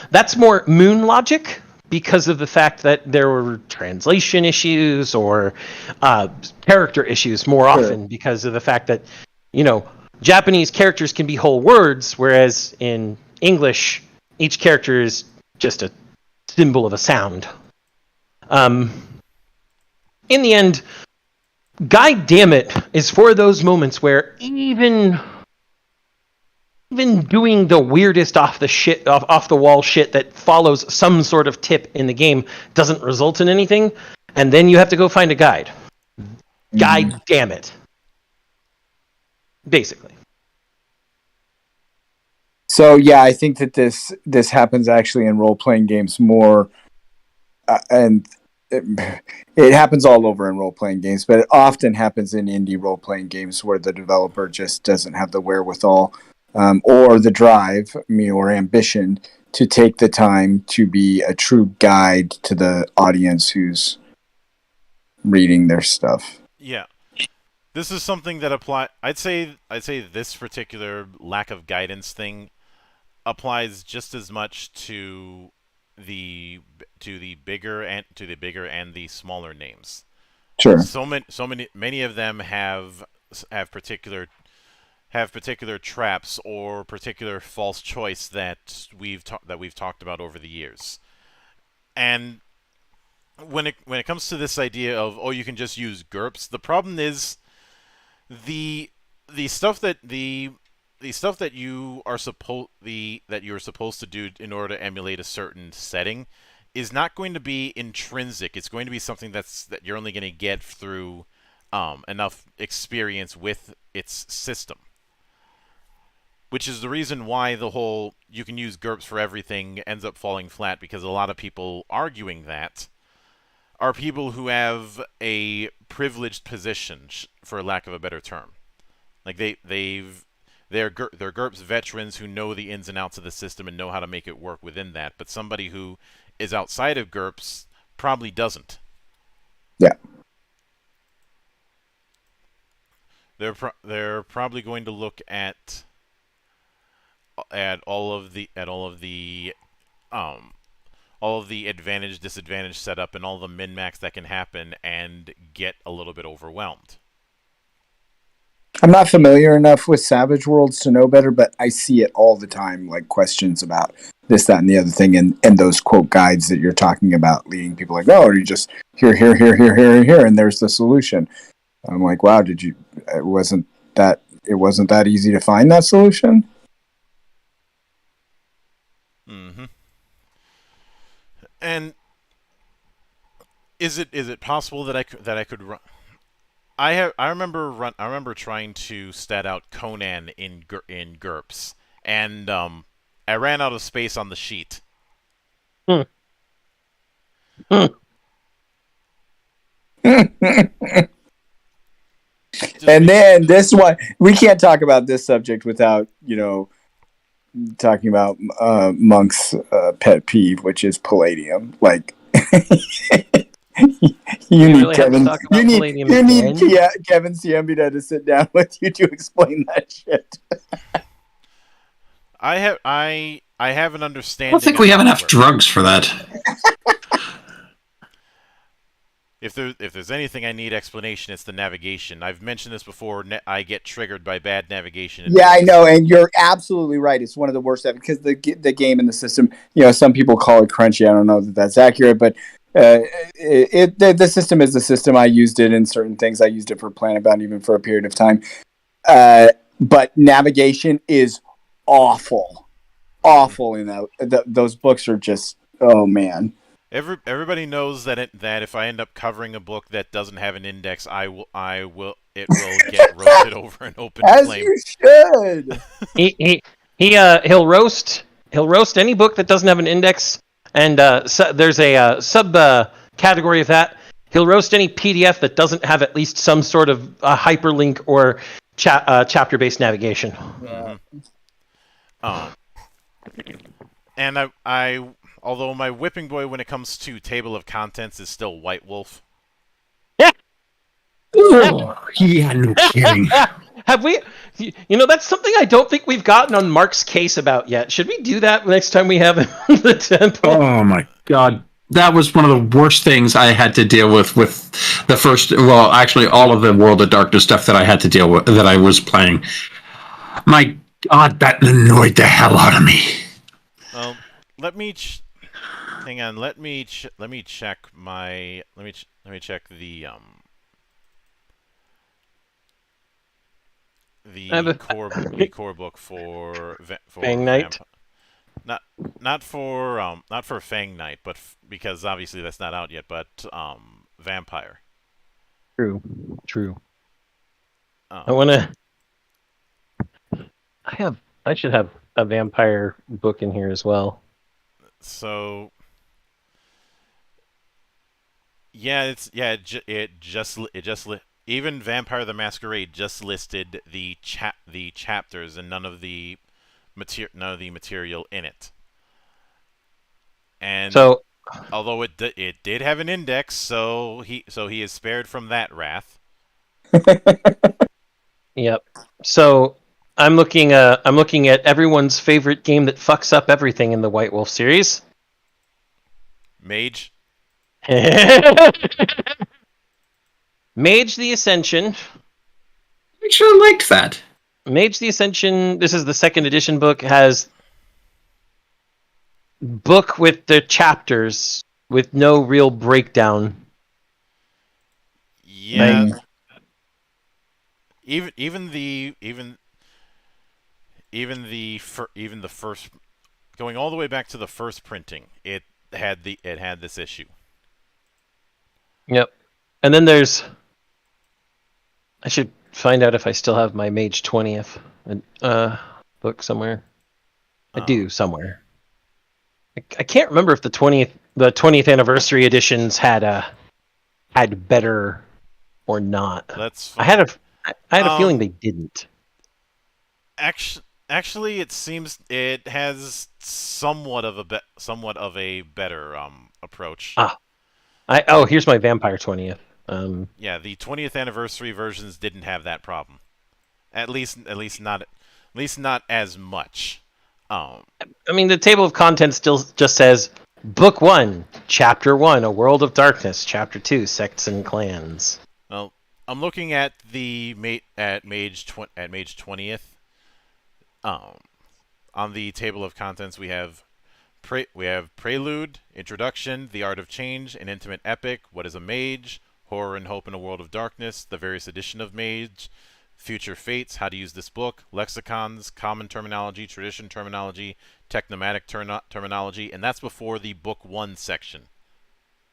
that's more moon logic because of the fact that there were translation issues or character issues more often because of the fact that, Japanese characters can be whole words, whereas in English, each character is just a symbol of a sound. In the end, Guide Dammit is for those moments where even doing the weirdest off the wall shit that follows some sort of tip in the game doesn't result in anything, and then you have to go find a guide. Guide Dammit. Basically. So yeah, I think that this happens actually in role-playing games more, and it happens all over in role-playing games, but it often happens in indie role-playing games where the developer just doesn't have the wherewithal or the drive, or ambition to take the time to be a true guide to the audience who's reading their stuff. Yeah. This is something that I'd say this particular lack of guidance thing applies just as much to the bigger and the smaller names. Sure. Many of them have particular traps or particular false choice that we've talked about over the years. And when it comes to this idea of you can just use GURPS, the problem is the stuff that you're supposed to do in order to emulate a certain setting is not going to be intrinsic. It's going to be something that you're only going to get through enough experience with its system. Which is the reason why the whole you can use GURPS for everything ends up falling flat, because a lot of people arguing that are people who have a privileged position, for lack of a better term. Like they're GURPS veterans who know the ins and outs of the system and know how to make it work within that. But somebody who is outside of GURPS probably doesn't. Yeah. They're probably going to look at all of the advantage disadvantage setup and all the min max that can happen and get a little bit overwhelmed. I'm not familiar enough with Savage Worlds to know better, but I see it all the time, like questions about this, that, and the other thing, and those quote guides that you're talking about, leading people like, oh, you just here, and there's the solution. I'm like, wow, it wasn't that easy to find that solution? Mm-hmm. And is it possible that I could run? I remember trying to stat out Conan in GURPS, and I ran out of space on the sheet. And then this one, we can't talk about this subject without talking about Monk's pet peeve, which is Palladium. Like, you need really Kevin. have to talk about Palladium need again? Kevin Siembida to sit down with you to explain that shit. I have an I understanding. don't think we have enough drugs for that. If there's anything I need explanation, it's the navigation. I've mentioned this before. I get triggered by bad navigation. Yeah, I know, and you're absolutely right. It's one of the worst because the game and the system. Some people call it crunchy. I don't know that that's accurate, but the system is the system. I used it in certain things. I used it for Planet Bound even for a period of time. But navigation is awful in that. Those books are just, oh man. Everybody knows that if I end up covering a book that doesn't have an index, it will get roasted over an open flame. As you should. He'll roast any book that doesn't have an index, and there's a sub category of that. He'll roast any PDF that doesn't have at least some sort of hyperlink or chapter-based navigation. Yeah. And I although my whipping boy when it comes to table of contents is still White Wolf. Oh, yeah, no kidding. Have we? That's something I don't think we've gotten on Mark's case about yet. Should we do that next time we have him on the temple? Oh my god. That was one of the worst things I had to deal with the first, well, actually all of the World of Darkness stuff that I had to deal with, that I was playing. My god, that annoyed the hell out of me. Well, hang on. Let me check my. Let me check the core book for Fang Knight. Not for Fang Knight, but because obviously that's not out yet. But Vampire. True. Oh. I should have a vampire book in here as well. So yeah, even Vampire the Masquerade just listed the chapters and none of the material in it. And so, although it did have an index, so he is spared from that wrath. Yep. So I'm looking at everyone's favorite game that fucks up everything in the White Wolf series. Mage. Mage the Ascension. I sure liked that. Mage the Ascension, this is the second edition book, has book with the chapters with no real breakdown. Yeah. Mm. Even the first, going all the way back to the first printing, it had this issue. Yep. And then there's, I should find out if I still have my Mage 20th book somewhere. I do somewhere. I can't remember if the 20th anniversary editions had better or not. Let's. I had a feeling they didn't. Actually, it seems it has somewhat of a better approach. Here's my Vampire 20th. Yeah, the 20th anniversary versions didn't have that problem. At least not as much. I mean, the table of contents still just says Book 1, Chapter 1, A World of Darkness, Chapter 2, Sects and Clans. Well, I'm looking at the Mage 20th. On the table of contents, we have Prelude, Introduction, The Art of Change, An Intimate Epic, What is a Mage, Horror and Hope in a World of Darkness, the various edition of Mage, Future Fates, How to Use This Book, Lexicons, Common Terminology, Tradition Terminology, Technomatic Terminology, and that's before the Book 1 section.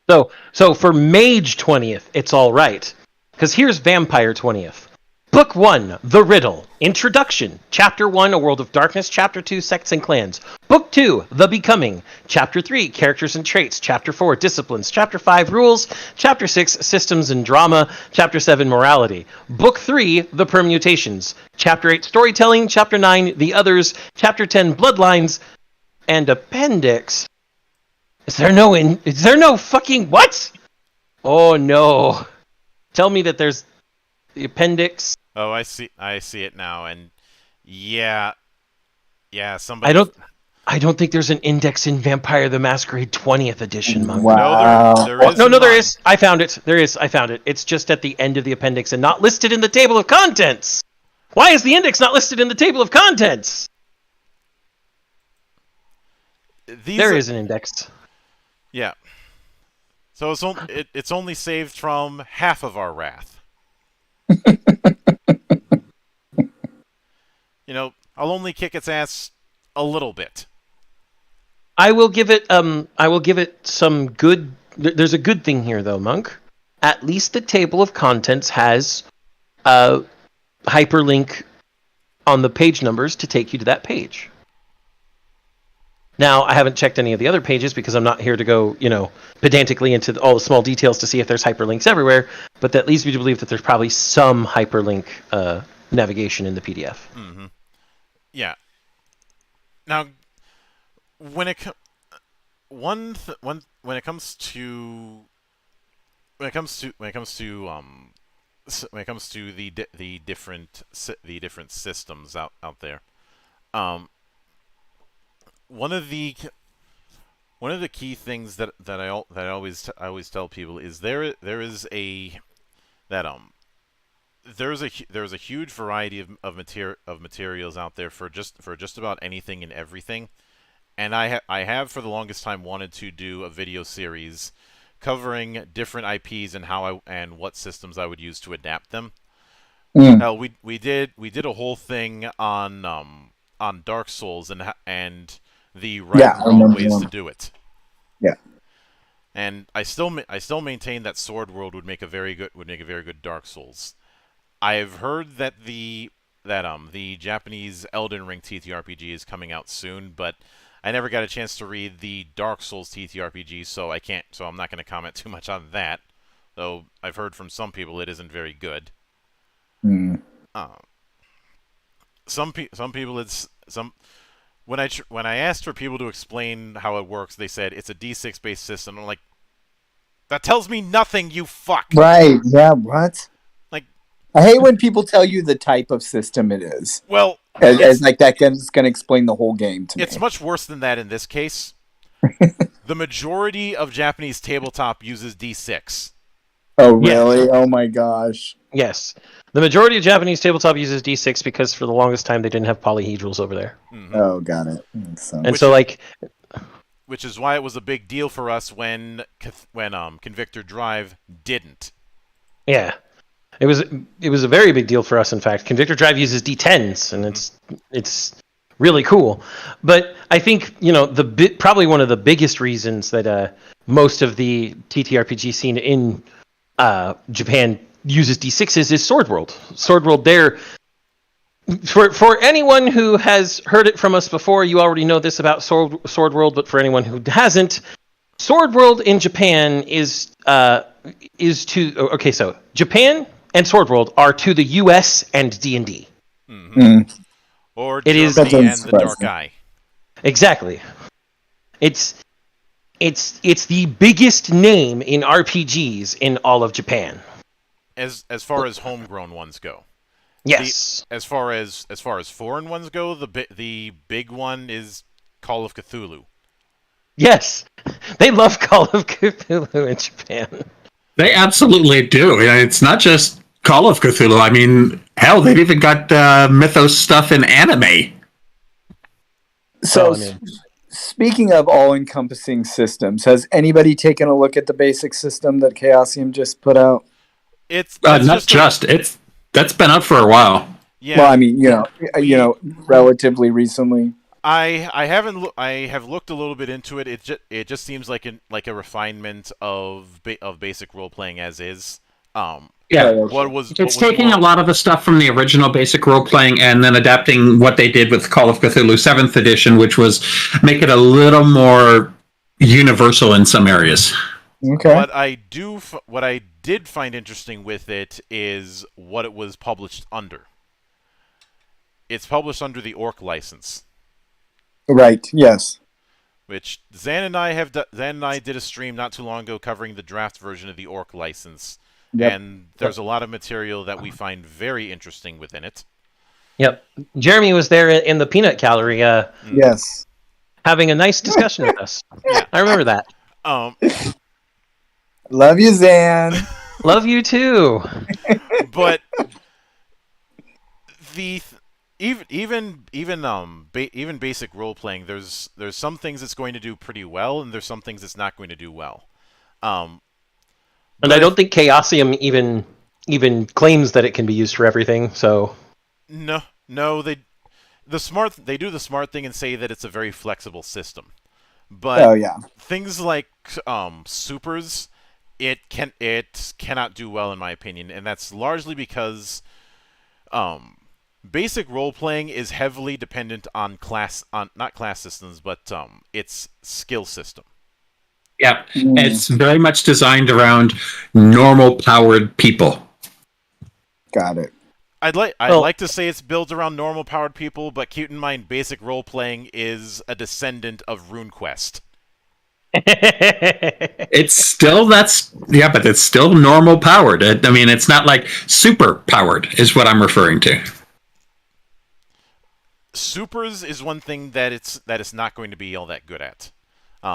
So for Mage 20th, it's all right. Because here's Vampire 20th. Book 1, The Riddle. Introduction. Chapter 1, A World of Darkness. Chapter 2, Sects and Clans. Book 2, The Becoming. Chapter 3, Characters and Traits. Chapter 4, Disciplines. Chapter 5, Rules. Chapter 6, Systems and Drama. Chapter 7, Morality. Book 3, The Permutations. Chapter 8, Storytelling. Chapter 9, The Others. Chapter 10, Bloodlines. And Appendix. Is there no fucking what? Oh no. Tell me that there's the appendix. Oh, I see it now, and yeah, somebody. I don't think there's an index in Vampire the Masquerade 20th edition, Monk. Wow. No, there is. No, there is. I found it. I found it. It's just at the end of the appendix and not listed in the table of contents. Why is the index not listed in the table of contents? There is an index. Yeah. So it's only saved from half of our wrath. I'll only kick its ass a little bit. I will give it some good. There's a good thing here though, Monk. At least the table of contents has a hyperlink on the page numbers to take you to that page. Now, I haven't checked any of the other pages because I'm not here to go, pedantically into all the small details to see if there's hyperlinks everywhere, but that leads me to believe that there's probably some hyperlink navigation in the PDF. Mm-hmm. Yeah. Now, when it comes to the different systems out there, one of the key things that I always tell people is there's a huge variety of materials out there for just about anything and everything, and I have for the longest time wanted to do a video series covering different IPs and what systems I would use to adapt them. We did a whole thing on Dark Souls and the right and wrong ways to do it. Yeah. And I still maintain that Sword World would make a very good Dark Souls. I've heard that the Japanese Elden Ring TTRPG is coming out soon, but I never got a chance to read the Dark Souls TTRPG, so I'm not going to comment too much on that. Though I've heard from some people it isn't very good. Mm. Some people when I asked for people to explain how it works, they said it's a D6 based system. I'm like, that tells me nothing, you fuck. Right? Yeah. What? Like, I hate when people tell you the type of system it is. Well, as like that's going to explain the whole game to me. It's much worse than that in this case. the majority of Japanese tabletop uses D6. Oh, Yes. really? Oh, my gosh. Yes. The majority of Japanese tabletop uses D6 because for the longest time they didn't have polyhedrals over there. Oh, got it. Makes sense. And so, like, Which is why it was a big deal for us when Convictor Drive didn't. yeah. It was a very big deal for us, in fact. Convictor Drive uses D10s, and it's really cool. But I think, probably one of the biggest reasons that most of the TTRPG scene in Japan uses D6s is Sword World. Sword World there, for anyone who has heard it from us before, you already know this about Sword World, but for anyone who hasn't, Sword World in Japan is so Japan and Sword World are to the US and D&D. Or It is- Germany That's and the Dark unsurprising. Eye. Exactly. It's the biggest name in RPGs in all of Japan. As far as homegrown ones go. Yes. As far as foreign ones go, the big one is Call of Cthulhu. Yes. They love Call of Cthulhu in Japan. They absolutely do. It's not just Call of Cthulhu. I mean, hell, they've even got mythos stuff in anime. So, I mean- speaking of all-encompassing systems, has anybody taken a look at the basic system that Chaosium just put out? It's Not just that's been up for a while. yeah. Well, I mean, relatively recently. I have looked a little bit into it. It just seems like a refinement of basic role playing as is. Yeah. It's Taking a lot of the stuff from the original basic role playing and then adapting what they did with Call of Cthulhu 7th edition, which was make it a little more universal in some areas. Okay. What I did find interesting with it is what it was published under. It's published under the Orc license, Right. Yes. which Zan and I did a stream not too long ago covering the draft version of the Orc license, Yep. and there's a lot of material that we find very interesting within it. Yep. Jeremy was there in the peanut gallery Yes. having a nice discussion with us. Yeah. I remember that. Love you, Zan. Love you too. But even basic role playing, there's some things it's going to do pretty well, and there's some things it's not going to do well. And I don't think Chaosium even claims that it can be used for everything. So No, they do the smart thing and say that it's a very flexible system. But Oh yeah. things like supers, it cannot do well in my opinion, and that's largely because basic role playing is heavily dependent on not class systems, but its skill system. Yeah. It's very much designed around normal powered people. Got it. I'd like to say it's built around normal powered people, but keep in mind basic role playing is a descendant of RuneQuest. But it's still normal powered. I mean, it's not like super powered is what I'm referring to. Supers is one thing that it's not going to be all that good at.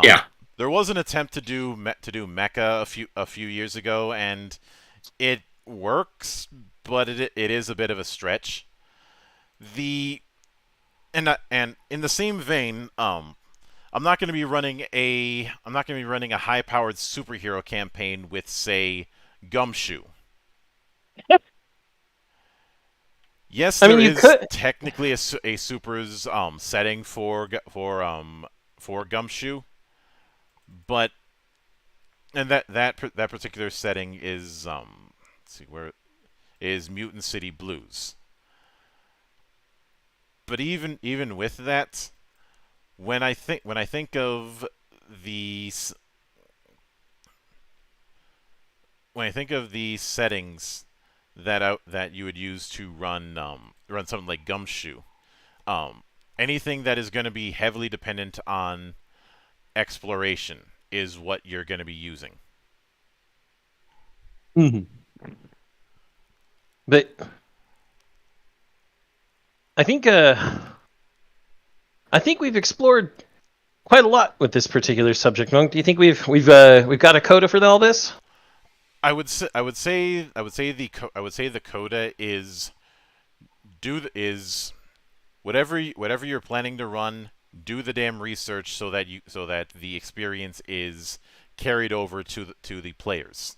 Yeah. There was an attempt to do mecha a few years ago, and it works, but it is a bit of a stretch. And in the same vein, I'm not going to be running a high-powered superhero campaign with, say, Gumshoe. Yes, there is technically a super's setting for Gumshoe, but that particular setting is let's see where is Mutant City Blues. But even with that, when I think of the settings that you would use to run something like Gumshoe, anything that is going to be heavily dependent on exploration is what you're going to be using. Mm-hmm. But I think we've explored quite a lot with this particular subject, Monk. Do you think we've got a coda for all this? I would say the coda is whatever you're planning to run, do the damn research so that the experience is carried over to the players.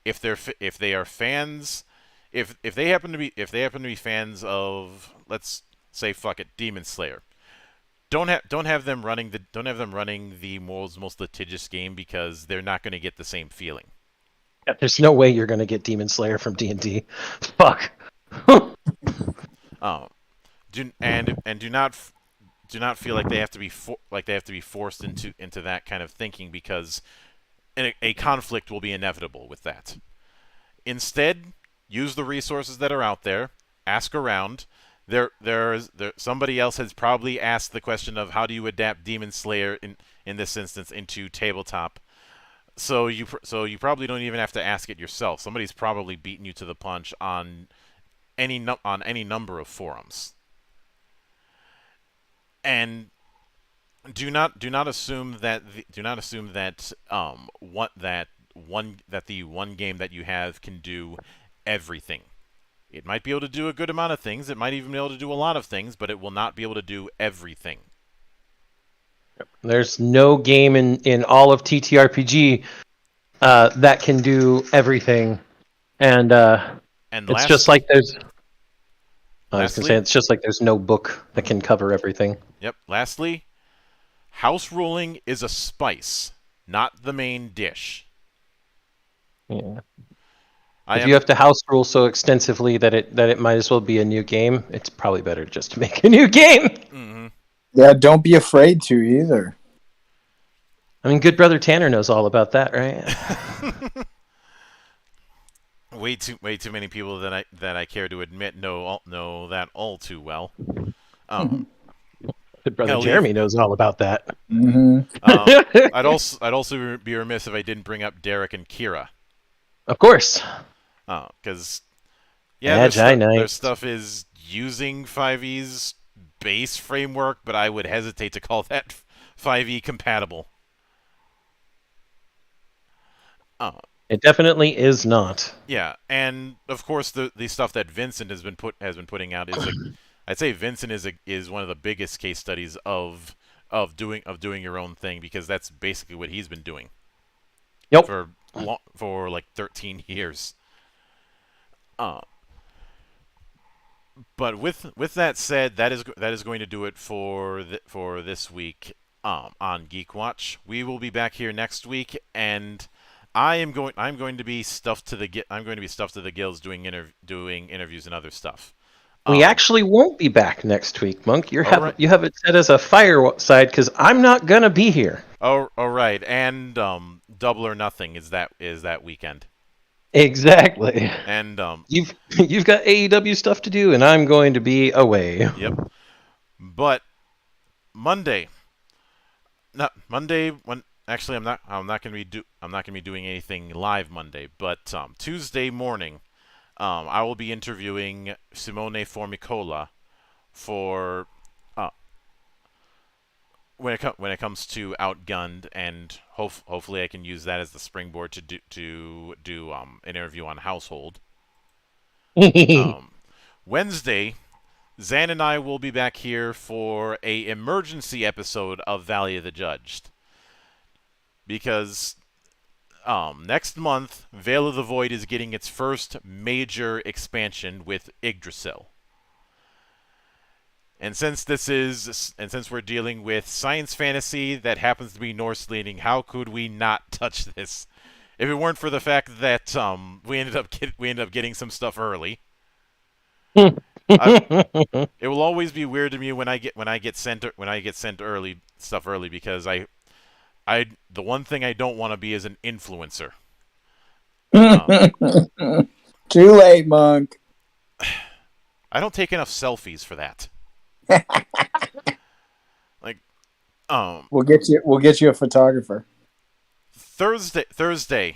If they are fans, if they happen to be fans of, let's say, fuck it, Demon Slayer, don't have them running the world's most litigious game, because they're not going to get the same feeling. Yeah, there's no way you're going to get Demon Slayer from D&D. Fuck. Do not feel like they have to be forced into that kind of thinking, because a conflict will be inevitable with that. Instead, use the resources that are out there. Ask around. Somebody else has probably asked the question of how do you adapt Demon Slayer in this instance into tabletop. So you probably don't even have to ask it yourself. Somebody's probably beaten you to the punch on any number of forums. And do not assume that the one game that you have can do everything. It might be able to do a good amount of things. It might even be able to do a lot of things, but it will not be able to do everything. There's no game in all of TTRPG that can do everything, and it's just like there's. I was gonna say it's just like there's no book that can cover everything. Yep. Lastly, house ruling is a spice, not the main dish. Yeah. If you have to house rule so extensively that it might as well be a new game, it's probably better just to make a new game. Mm-hmm. Yeah, don't be afraid to either. I mean, good brother Tanner knows all about that, right? way too many people that I care to admit know that all too well. Good brother Jeremy knows all about that. Mm-hmm. I'd also be remiss if I didn't bring up Derek and Kira. Of course. Because their nice. stuff is using 5e's base framework, but I would hesitate to call that 5e compatible. It definitely is not. Yeah, and of course the stuff that Vincent has been putting out is I'd say Vincent is one of the biggest case studies of doing your own thing, because that's basically what he's been doing. Yep. For like 13 years. But with that said, that is going to do it for this week on GeekWatch. We will be back here next week, and I'm going to be stuffed to the gills doing interviews and other stuff. We actually won't be back next week, Monk. You have it set as a fireside because I'm not gonna be here. Oh, all right, and Double or Nothing is that weekend. Exactly. And you've got AEW stuff to do, and I'm going to be away. Yep. But Monday. When actually I'm not going to be doing anything live Monday, but Tuesday morning I will be interviewing Simone Formicola for when it comes to Outgunned, and hopefully I can use that as the springboard to do an interview on Household. Wednesday, Zan and I will be back here for a emergency episode of Valley of the Judged, because next month Veil of the Void is getting its first major expansion with Yggdrasil. And since we're dealing with science fantasy that happens to be Norse leaning, how could we not touch this? If it weren't for the fact that we ended up getting some stuff early. It will always be weird to me when I get sent stuff early, because the one thing I don't want to be is an influencer. Too late, Monk. I don't take enough selfies for that. We'll get you a photographer. Thursday,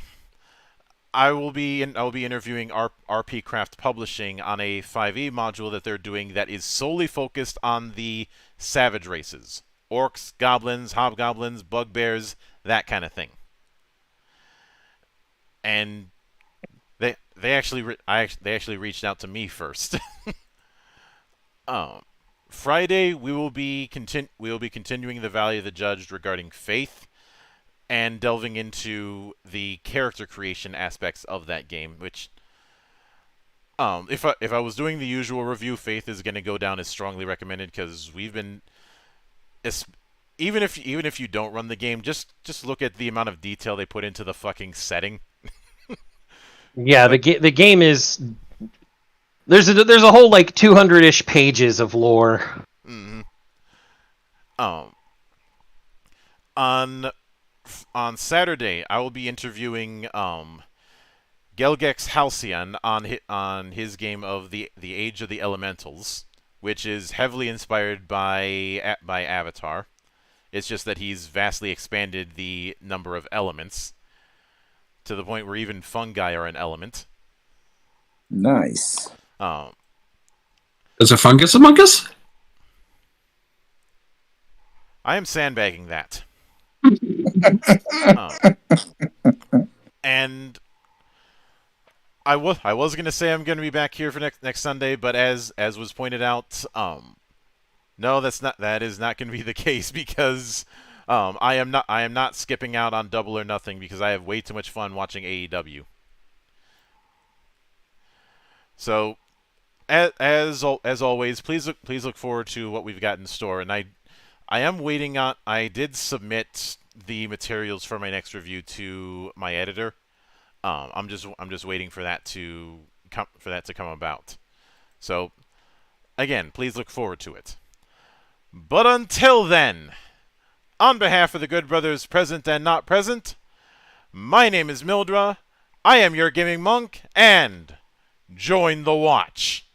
I will be interviewing RP Craft Publishing on a 5e module that they're doing that is solely focused on the Savage races. orcs, goblins, hobgoblins, bugbears, that kind of thing. And they actually reached out to me first. Friday we will be continuing the Valley of the Judged regarding faith and delving into the character creation aspects of that game, which if I was doing the usual review, faith is going to go down as strongly recommended because we've been even if you don't run the game, just look at the amount of detail they put into the fucking setting. Yeah, the game is there's a whole like 200-ish pages of lore. Mm-hmm. On Saturday, I will be interviewing Gelgex Halcyon on his game of the Age of the Elementals, which is heavily inspired by Avatar. It's just that he's vastly expanded the number of elements to the point where even fungi are an element. Nice. Is a fungus among us? I am sandbagging that. And I was gonna say I'm gonna be back here for next Sunday, but as was pointed out, no, that is not gonna be the case because I am not skipping out on Double or Nothing because I have way too much fun watching AEW. So, as always, please look forward to what we've got in store. And I am waiting on. I did submit the materials for my next review to my editor. I'm just waiting for that to come about. So, again, please look forward to it. But until then, on behalf of the good brothers present and not present, my name is Mildra. I am your gaming monk, and join the watch.